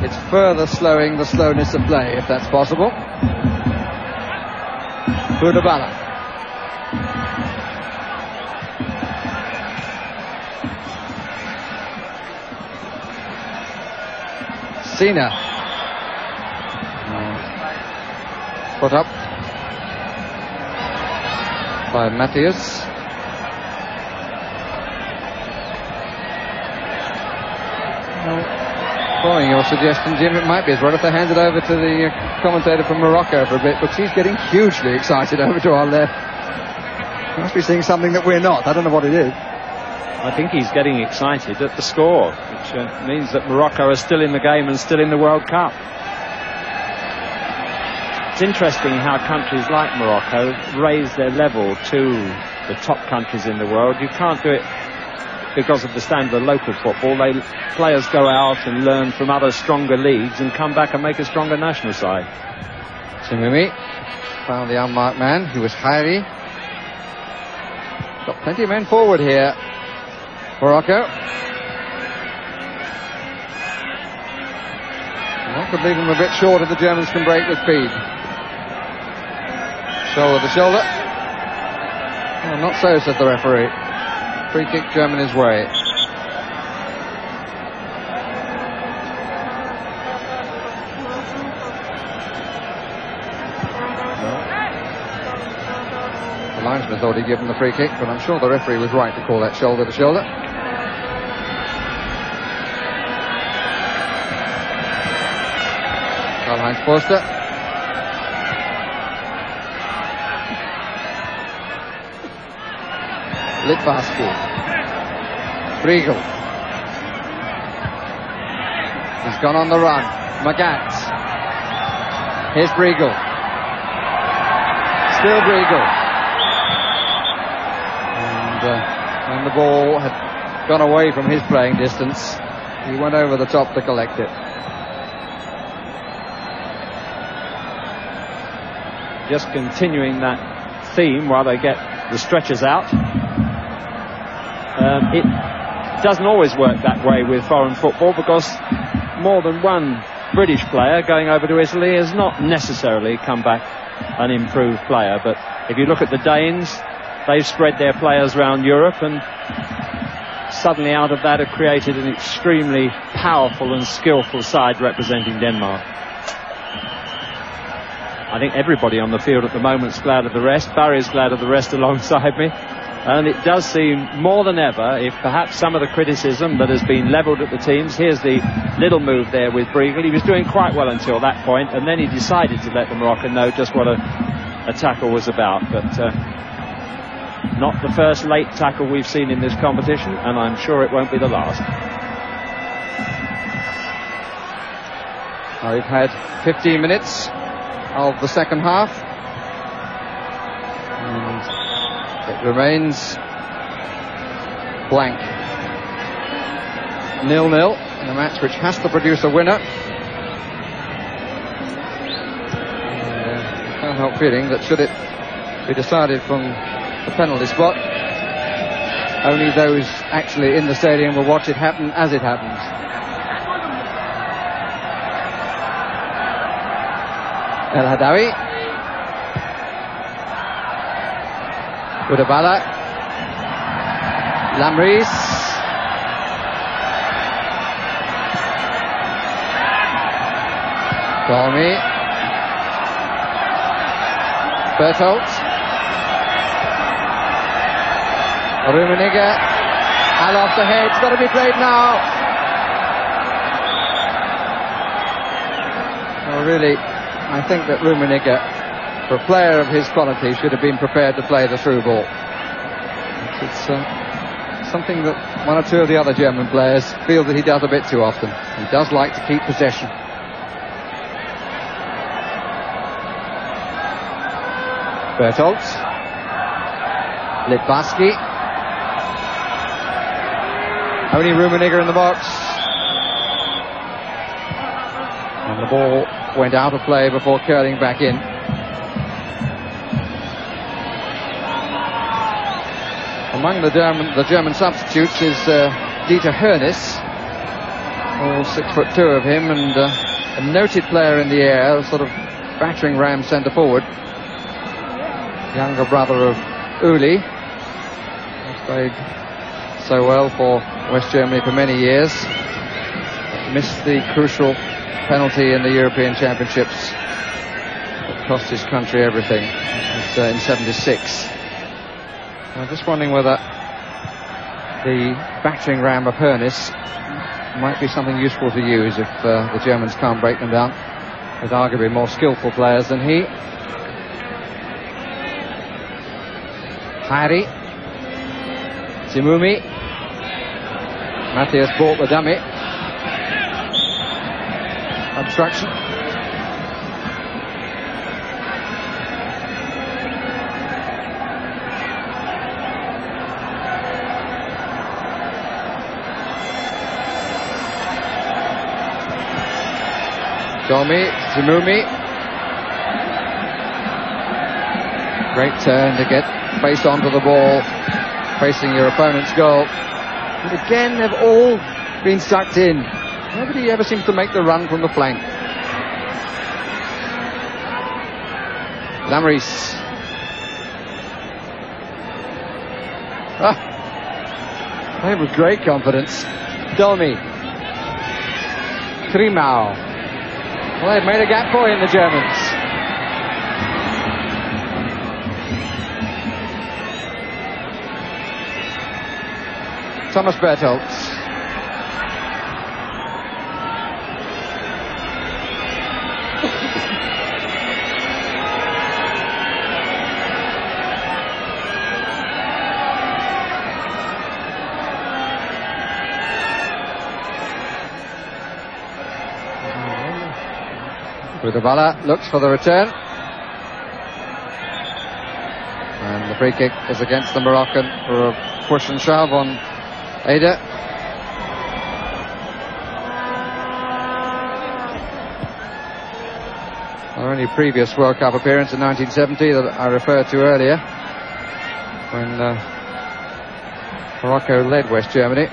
it's further slowing the slowness of play, if that's possible. Budabala. Messina. Put up by Matthias. Following your suggestion, Jim, it might be as well if they hand it over to the commentator from Morocco for a bit, but she's getting hugely excited over to our left. He must be seeing something that we're not. I don't know what it is. I think he's getting excited at the score, which means that Morocco are still in the game and still in the World Cup. It's interesting how countries like Morocco raise their level to the top countries in the world. You can't do it because of the standard of local football. Players go out and learn from other stronger leagues and come back and make a stronger national side. Simimi found the unmarked man, who was Khairi. Got plenty of men forward here, Morocco. That could leave them a bit short if the Germans can break with speed. Shoulder to shoulder. Oh, not so, said the referee. Free kick Germany's way. The linesman thought he'd given the free kick, but I'm sure the referee was right to call that shoulder to shoulder. Karl-Heinz Forster. Litvarsky. Briegel. He's gone on the run. Magat. Here's Briegel. Still Briegel. And when the ball had gone away from his playing distance, he went over the top to collect it. Just continuing that theme while they get the stretchers out. It doesn't always work that way with foreign football, because more than one British player going over to Italy has not necessarily come back an improved player. But if you look at the Danes, they've spread their players around Europe, and suddenly out of that have created an extremely powerful and skillful side representing Denmark. I think everybody on the field at the moment is glad of the rest. Barry's glad of the rest alongside me. And it does seem more than ever, if perhaps some of the criticism that has been levelled at the teams, here's the little move there with Briegel. He was doing quite well until that point, and then he decided to let the Moroccan know just what a tackle was about. But not the first late tackle we've seen in this competition, and I'm sure it won't be the last. We've had 15 minutes of the second half, and it remains blank. 0-0 in a match which has to produce a winner. And I can't help feeling that should it be decided from the penalty spot, only those actually in the stadium will watch it happen as it happens. El Hadawi. Udabala. Lamries. Dolmy. Bertholdt. Rummenigge. And off the head. It's got to be played now. Oh, really, I think that Rummenigge, for a player of his quality, should have been prepared to play the through ball. It's something that one or two of the other German players feel that he does a bit too often. He does like to keep possession. Bertholdt. Litvarsky. Only Rummenigge in the box. And the ball went out of play before curling back in. Among the German substitutes is Dieter Hoeneß, all 6'2" of him, and a noted player in the air, a sort of battering ram centre forward. Younger brother of Uli, who's played so well for West Germany for many years, but missed the crucial penalty in the European Championships that cost his country everything. It was in '76. I'm just wondering whether the battering ram of Hernis might be something useful to use if the Germans can't break them down, with arguably more skillful players than he. Hari, Zimumi, Matthias bought the dummy. Obstruction. Dolmy, Zimumi. Great turn to get face onto the ball, facing your opponent's goal. And again, they've all been sucked in. Nobody ever seems to make the run from the flank. Lamris. Played with great confidence. Dolmy. Trimau. Well, they've made a gap for him, the Germans. Thomas Bertholdt. Rudabala looks for the return. And the free kick is against the Moroccan for a push and shove on Ada. Our only previous World Cup appearance in 1970 that I referred to earlier, when Morocco led West Germany.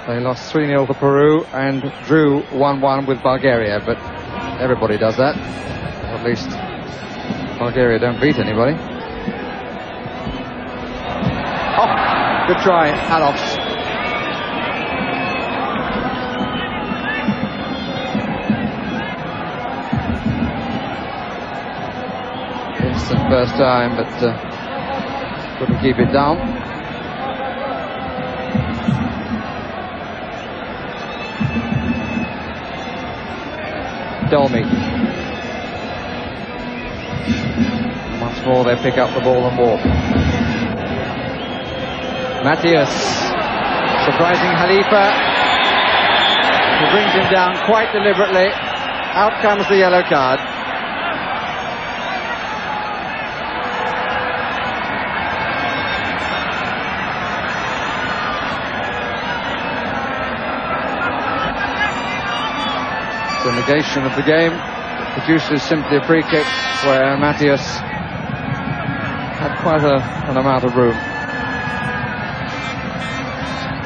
They lost 3-0 to Peru and drew 1-1 with Bulgaria, but everybody does that. Or at least Bulgaria don't beat anybody. Oh, good try, Adolfs. Instant first time, but couldn't keep it down. Dolmy. Once more they pick up the ball and walk. Matthias surprising Khalifa, who brings him down quite deliberately. Out comes the yellow card. The negation of the game produces simply a free kick where Matthias had quite an amount of room.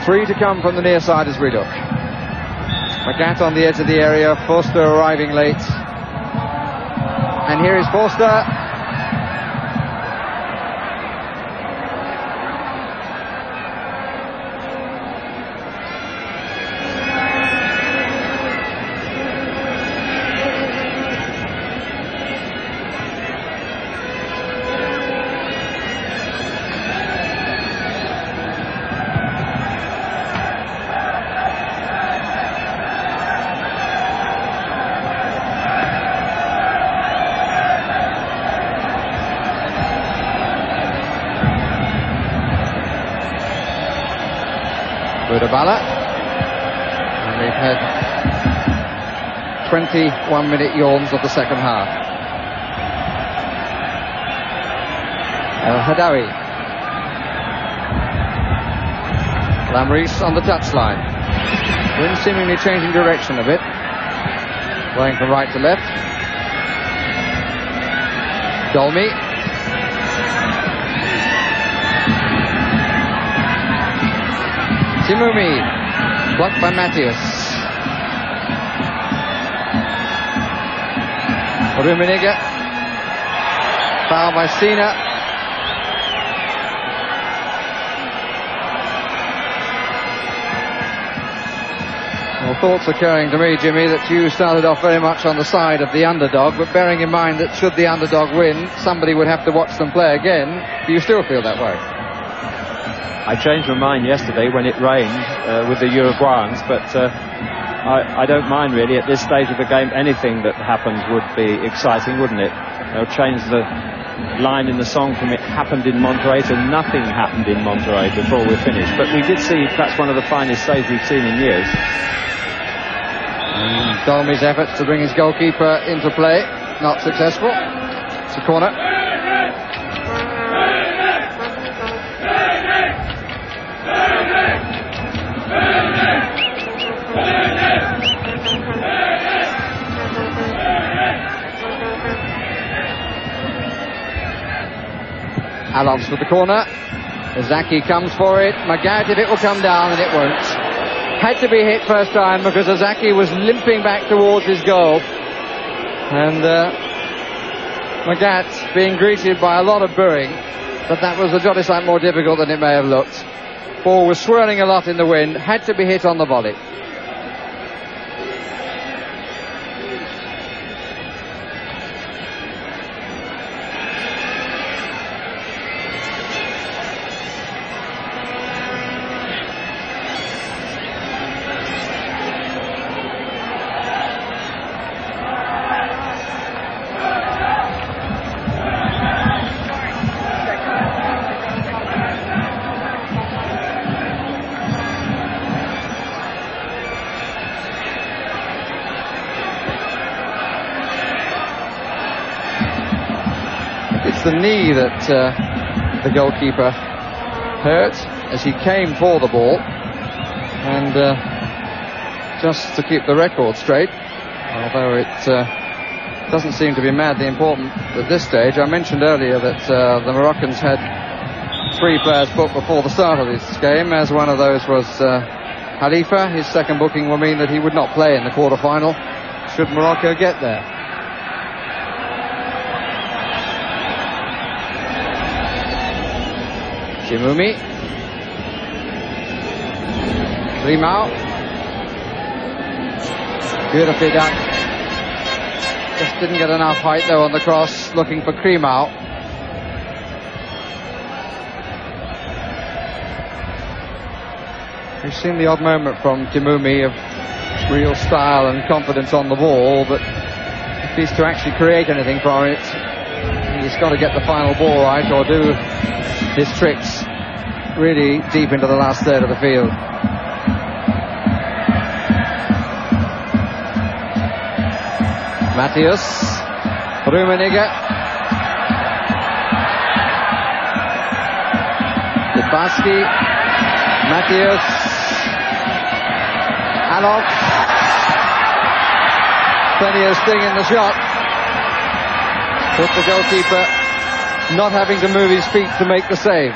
3 to come from the near side as we look. Magat on the edge of the area, Forster arriving late. And here is Forster. Rudabala, and we've had 21-minute yawns of the second half. Hadawi, Lamris on the touchline. Wind seemingly changing direction a bit, going from right to left. Dolmy. Zimumi, blocked by Matthias. Rummenigge, foul by Sina. Well, thoughts occurring to me, Jimmy, that you started off very much on the side of the underdog, but bearing in mind that should the underdog win, somebody would have to watch them play again. Do you still feel that way? I changed my mind yesterday when it rained with the Uruguayans, but I don't mind really at this stage of the game. Anything that happens would be exciting, wouldn't it? They'll change the line in the song from "It happened in Monterey" to "Nothing happened in Monterey" before we're finished. But we did see perhaps one of the finest saves we've seen in years. Dolmy's efforts to bring his goalkeeper into play, not successful. It's a corner. Alonso with the corner. Zaki comes for it. Magath, if it will come down, and it won't. Had to be hit first time because Ozaki was limping back towards his goal. And Magath being greeted by a lot of booing, but that was a jolly sight more difficult than it may have looked. Ball was swirling a lot in the wind, had to be hit on the volley. The knee that the goalkeeper hurt as he came for the ball, and just to keep the record straight, although it doesn't seem to be madly important at this stage. I mentioned earlier that the Moroccans had 3 players booked before the start of this game, as one of those was Khalifa. His second booking will mean that he would not play in the quarter-final should Morocco get there. Jimumi. Rimao. Beautifully done. Just didn't get enough height though on the cross, looking for Krimao. We've seen the odd moment from Jimumi of real style and confidence on the ball, but if he's to actually create anything from it, he's got to get the final ball right or do his tricks really deep into the last third of the field. Matthias, Rummenigge, Littbarski, Matthias, Alok. Plenty of sting in the shot, with the goalkeeper not having to move his feet to make the save.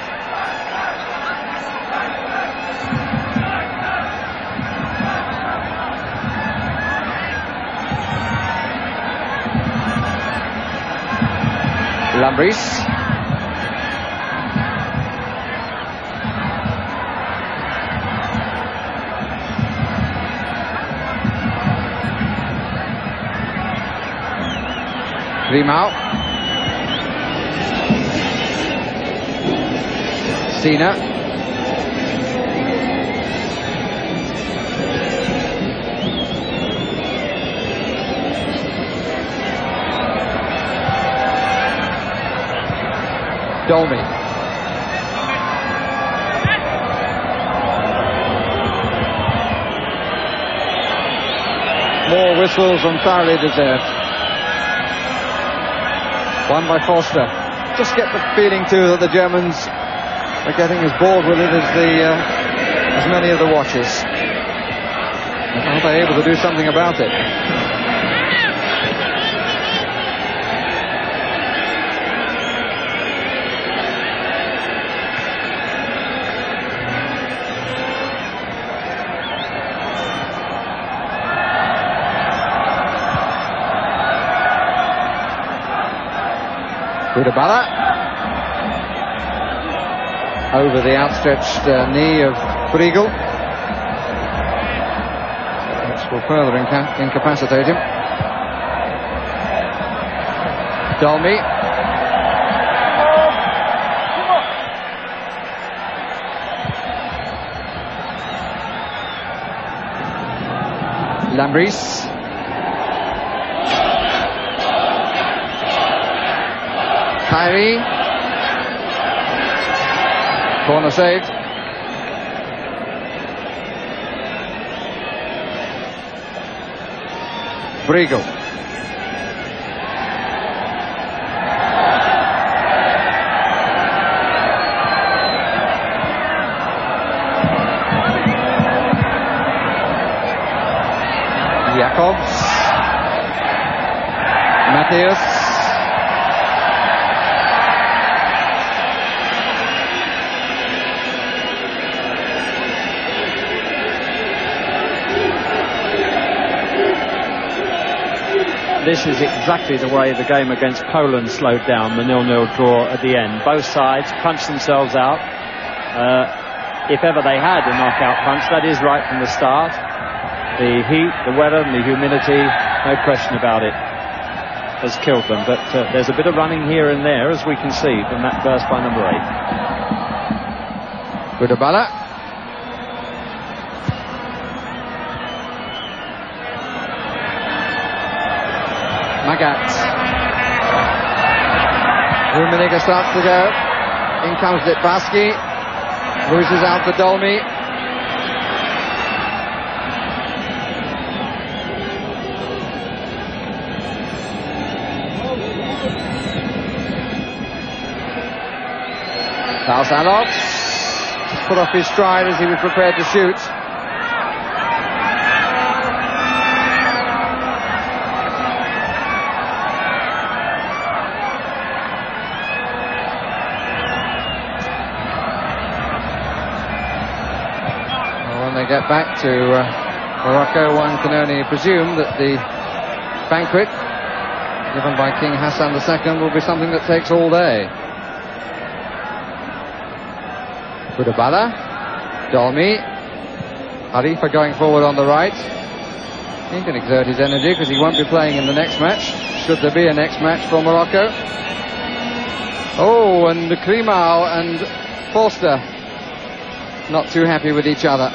Lambris. Rimao. Sina. Dolmy. More whistles than thoroughly deserved. One by Foster. Just get the feeling too that the Germans are getting as bored with it as many of the watchers. Are they able to do something about it? Kudabala over the outstretched knee of Friegel. will further incapacitate him. Dolmy. Lambris. Kyrie. Corner saved. Brigo. Jacobs. Matthäus. This is exactly the way the game against Poland slowed down, the 0-0 draw at the end. Both sides punched themselves out. If ever they had a knockout punch, that is right from the start. The heat, the weather and the humidity, no question about it, has killed them. But there's a bit of running here and there, as we can see from that burst by number 8. Kudabala. Magat. Rummenigge starts to go. In comes Litvarsky. Loses out to Dolmy. Salsanov put off his stride as he was prepared to shoot. When they get back to Morocco, one can only presume that the banquet given by King Hassan II will be something that takes all day. Kudabala, Dolmy, Harifa going forward on the right. He can exert his energy because he won't be playing in the next match, should there be a next match for Morocco. Oh, and Klimau and Forster not too happy with each other.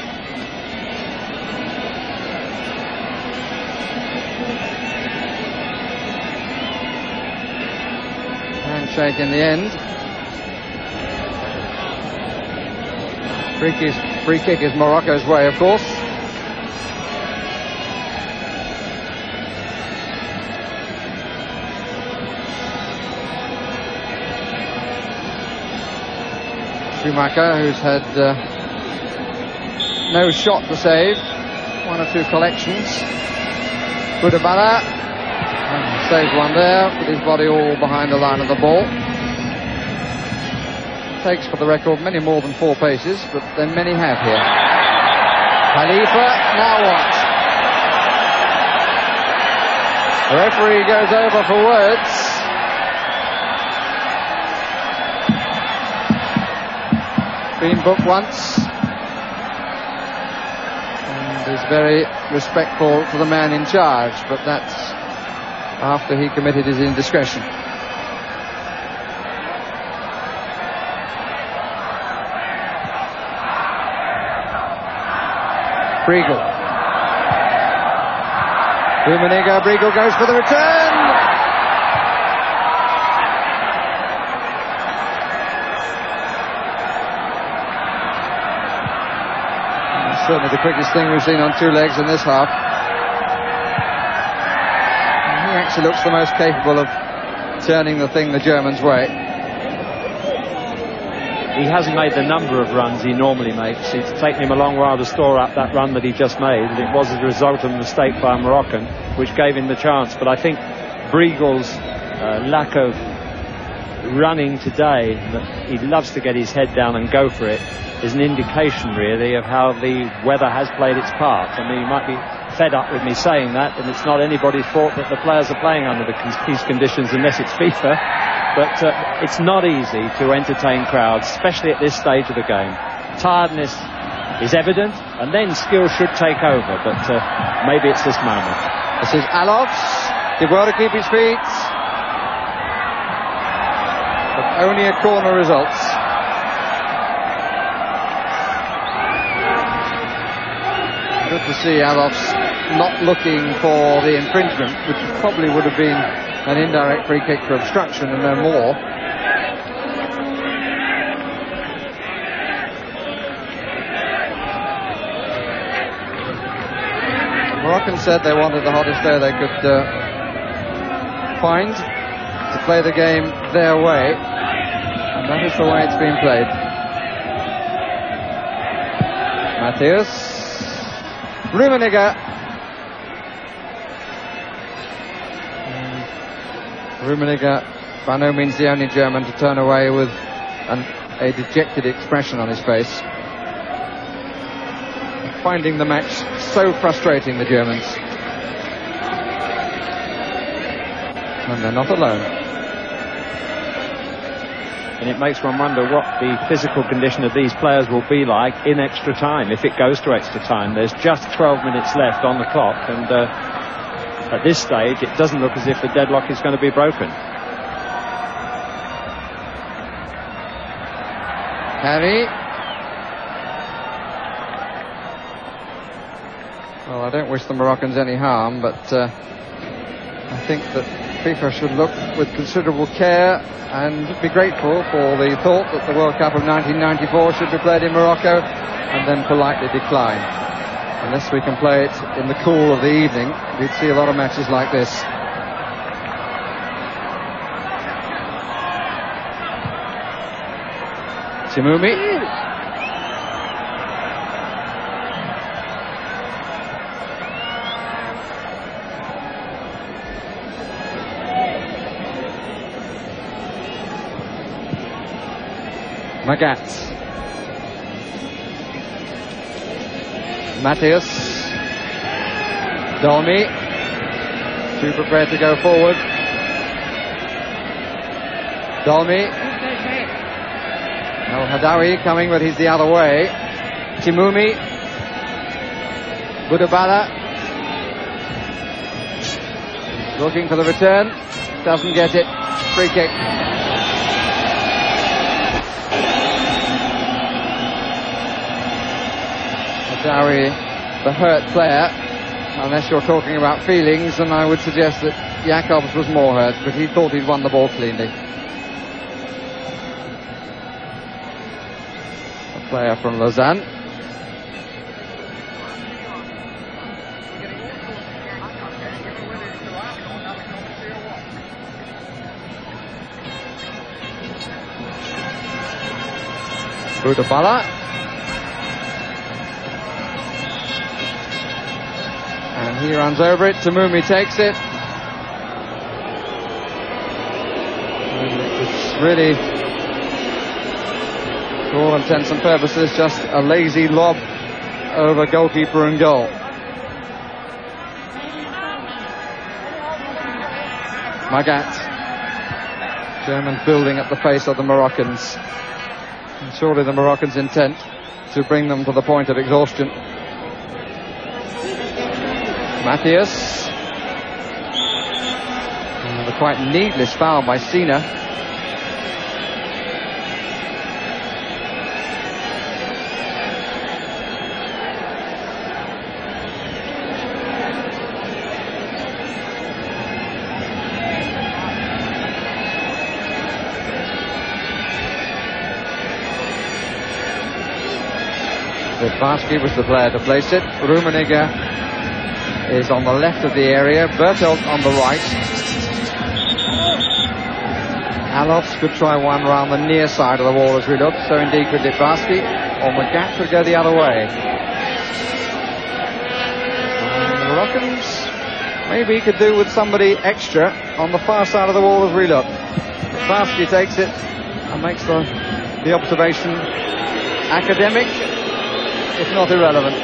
Handshake in the end. Free kick is Morocco's way, of course. Schumacher, who's had no shot to save, one or two collections. Kudabala saves one there, with his body all behind the line of the ball. Takes, for the record, many more than 4 paces, but then many have here. Khalifa, now what? The referee goes over for words. Been booked once. And is very respectful to the man in charge, but that's after he committed his indiscretion. Brigo. Rummenigge, Brigo goes for the return. Certainly the quickest thing we've seen on 2 legs in this half. And he actually looks the most capable of turning the thing the Germans' way. He hasn't made the number of runs he normally makes. It's taken him a long while to store up that run that he just made. It was as a result of a mistake by a Moroccan, which gave him the chance. But I think Brigel's lack of running today, that he loves to get his head down and go for it, is an indication, really, of how the weather has played its part. I mean, you might be fed up with me saying that, and it's not anybody's fault that the players are playing under these conditions unless it's FIFA. But it's not easy to entertain crowds, especially at this stage of the game. Tiredness is evident, and then skill should take over. But maybe it's this moment. This is Alofs. Did well to keep his feet. But only a corner results. Good to see Alofs not looking for the infringement, which probably would have been an indirect free kick for obstruction and no more. Moroccans said they wanted the hottest day they could find to play the game their way, and that is the way it's been played. Matthias. Rummenigge. Rummenigge, by no means the only German to turn away with a dejected expression on his face. Finding the match so frustrating, the Germans. And they're not alone. And it makes one wonder what the physical condition of these players will be like in extra time, if it goes to extra time. There's just 12 minutes left on the clock, and at this stage it doesn't look as if the deadlock is going to be broken. Harry. Well, I don't wish the Moroccans any harm, but I think that FIFA should look with considerable care and be grateful for the thought that the World Cup of 1994 should be played in Morocco, and then politely decline. Unless we can play it in the cool of the evening, we'd see a lot of matches like this. Timumi. Magat. Matthias. Dolmy. Too prepared to go forward. Dolmy. El Hadawi coming, but he's the other way. Timumi. Budabala. Looking for the return. Doesn't get it. Free kick. Hadawi, the hurt player, unless you're talking about feelings, and I would suggest that Jakobs was more hurt, but he thought he'd won the ball cleanly. A player from Lausanne. Budabala. And he runs over it. Timumi takes it. It's really, to all intents and purposes, just a lazy lob over goalkeeper and goal. Magat. Germans building at the pace of the Moroccans. And surely the Moroccans' intent to bring them to the point of exhaustion. Matthias. And a quite needless foul by Sina. Varsky was the player to place it. Rummenigge is on the left of the area. Bertelt on the right. Alofs could try one round the near side of the wall as we look. So indeed could Varsky, or Magat could go the other way. And the Moroccans maybe could do with somebody extra on the far side of the wall as we look. Varsky takes it and makes the observation academic, if not irrelevant.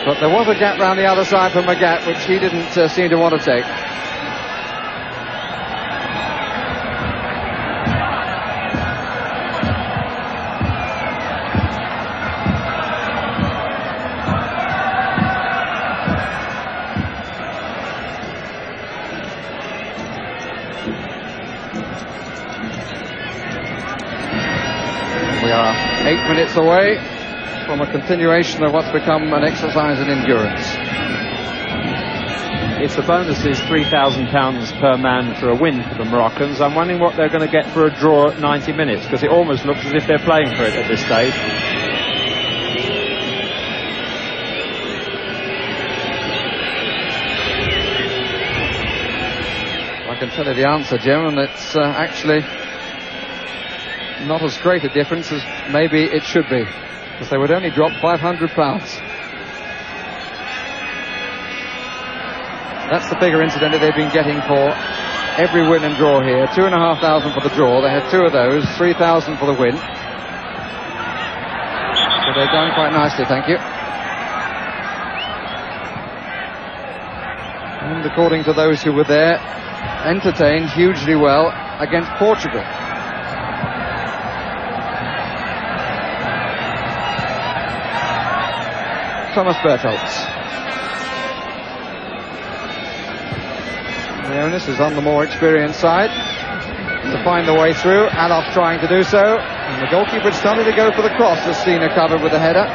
But there was a gap round the other side for Magat, which he didn't seem to want to take. We are 8 minutes away from a continuation of what's become an exercise in endurance. If the bonus is £3,000 per man for a win for the Moroccans, I'm wondering what they're going to get for a draw at 90 minutes, because it almost looks as if they're playing for it at this stage. I can tell you the answer, Jim, and it's actually not as great a difference as maybe it should be, because they would only drop £500. That's the figure, incidentally, they've been getting for every win and draw here. 2,500 for the draw. They had two of those. 3,000 for the win. So they've done quite nicely, thank you. And according to those who were there, entertained hugely well against Portugal. Thomas Bertholdt. The onus is on the more experienced side to find the way through. Alof's trying to do so, and the goalkeeper started to go for the cross as Sina covered with the header.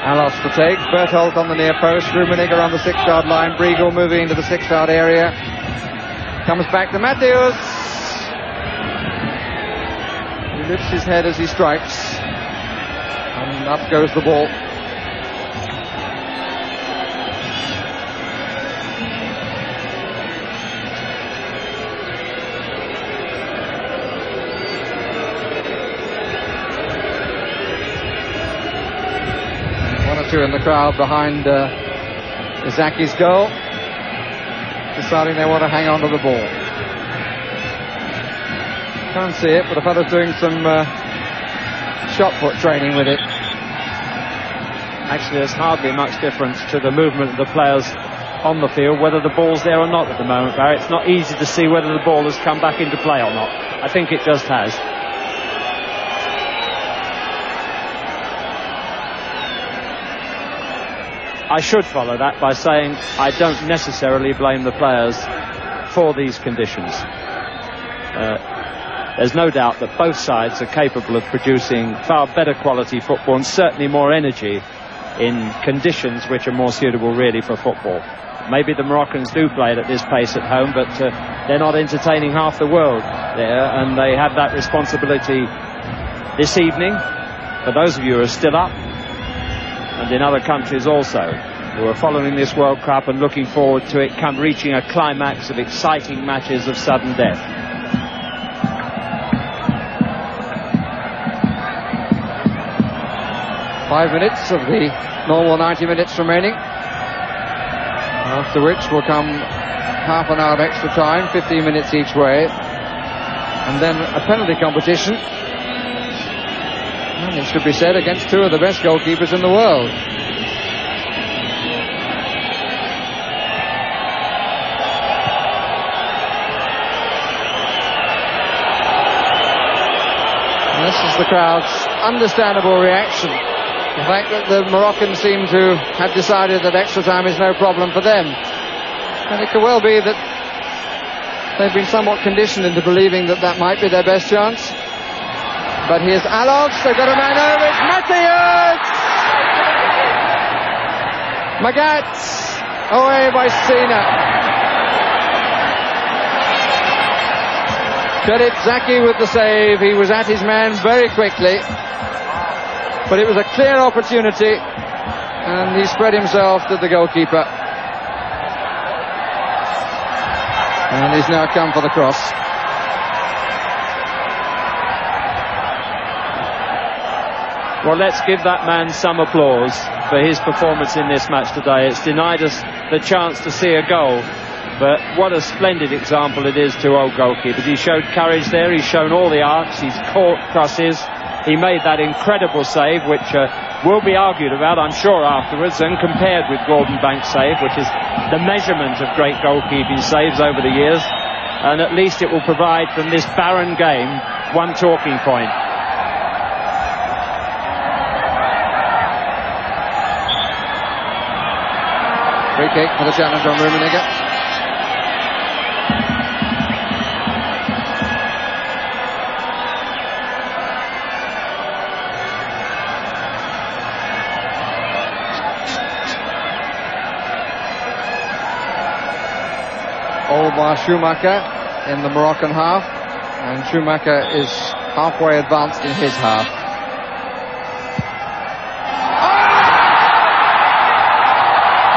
Alof's to take. Bertholdt on the near post. Rummenigge on the 6-yard line. Briegel moving into the 6-yard area. Comes back to Matthews. Lifts his head as he strikes, and up goes the ball. One or two in the crowd behind Izaki's goal, deciding they want to hang on to the ball. Can't see it, but the fellow's doing some shot put training with it. Actually, there's hardly much difference to the movement of the players on the field, whether the ball's there or not at the moment, Barry. It's not easy to see whether the ball has come back into play or not. I think it just has. I should follow that by saying I don't necessarily blame the players for these conditions. There's no doubt that both sides are capable of producing far better quality football and certainly more energy in conditions which are more suitable really for football. Maybe the Moroccans do play it at this pace at home, but they're not entertaining half the world there, and they have that responsibility this evening for those of you who are still up, and in other countries also, who are following this World Cup and looking forward to it reaching a climax of exciting matches of sudden death. Five minutes of the normal 90 minutes remaining, after which will come half an hour of extra time, 15 minutes each way, and then a penalty competition, and it should be said, against two of the best goalkeepers in the world. And this is the crowd's understandable reaction. The fact that the Moroccans seem to have decided that extra time is no problem for them. And it could well be that they've been somewhat conditioned into believing that that might be their best chance. But here's Alof, they've got a man over, it's Matthews! Magats, away by Sina. Credit Zaki with the save, he was at his man very quickly. But it was a clear opportunity, and he spread himself to the goalkeeper. And he's now come for the cross. Well, let's give that man some applause for his performance in this match today. It's denied us the chance to see a goal, but what a splendid example it is to old goalkeepers. He showed courage there, he's shown all the arts, he's caught crosses. He made that incredible save, which will be argued about, I'm sure, afterwards, and compared with Gordon Banks' save, which is the measurement of great goalkeeping saves over the years. And at least it will provide, from this barren game, one talking point. kick for the challenge on Rummenigge. By Schumacher in the Moroccan half, and Schumacher is halfway advanced in his half.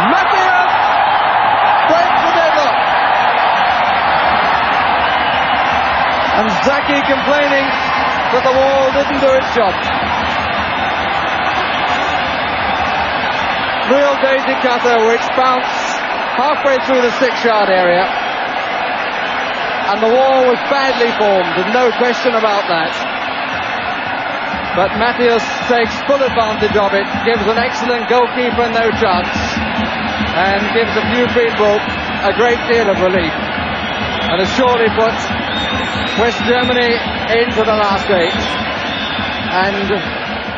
Matthias breaks the deadlock, and Zaki complaining that the wall didn't do its job. Real daisy cutter which bounced halfway through the 6-yard area. And the wall was badly formed, and no question about that. But Matthias takes full advantage of it, gives an excellent goalkeeper no chance, and gives a few people a great deal of relief. And has surely put West Germany into the last 8 and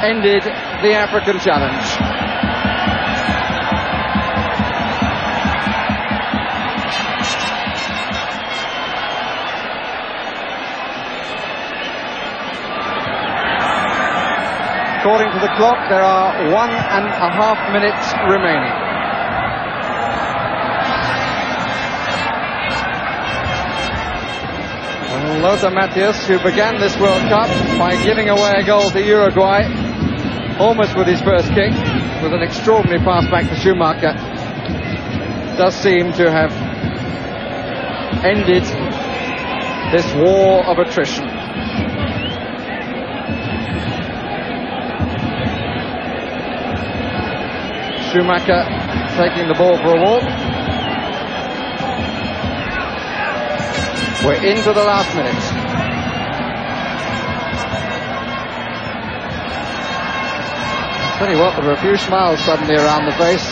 ended the African challenge. According to the clock, there are 1.5 minutes remaining. And Lothar Matthäus, who began this World Cup by giving away a goal to Uruguay, almost with his first kick, with an extraordinary pass back to Schumacher, does seem to have ended this war of attrition. Schumacher taking the ball for a walk. We're into the last minute. I'll tell you what, there were a few smiles suddenly around the face.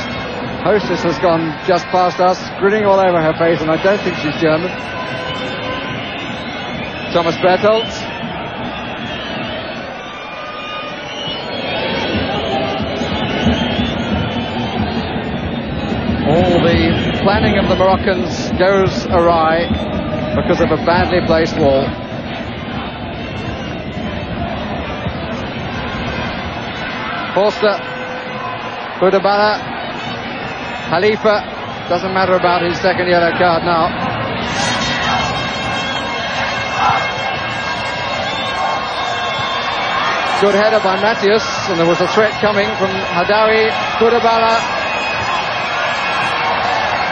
Hostess has gone just past us, grinning all over her face, and I don't think she's German. Thomas Bertholdt. All the planning of the Moroccans goes awry because of a badly placed wall. Forster, Kudabala, Khalifa, doesn't matter about his second yellow card now. Good header by Matthäus, and there was a threat coming from Hadawi, Kudabala,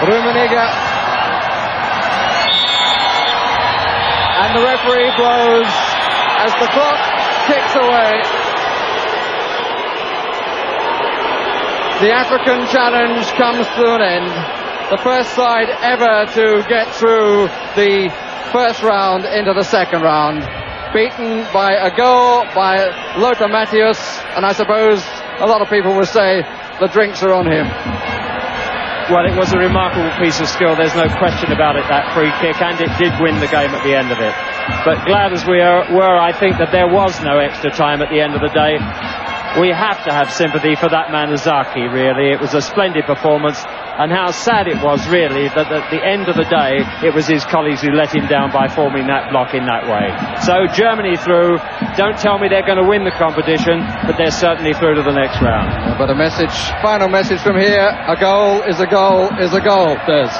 Rummenigge, and the referee blows as the clock ticks away. The African challenge comes to an end. The first side ever to get through the first round into the second round. Beaten by a goal by Lothar Matthäus, and I suppose a lot of people will say the drinks are on him. Well, it was a remarkable piece of skill, there's no question about it, that free kick, and it did win the game at the end of it. But glad as we were, I think that there was no extra time at the end of the day. We have to have sympathy for that man Zaki, really. It was a splendid performance, and how sad it was, really, that at the end of the day, it was his colleagues who let him down by forming that block in that way. So Germany through. Don't tell me they're going to win the competition, but they're certainly through to the next round. But a message, final message from here, a goal is a goal is a goal, Des.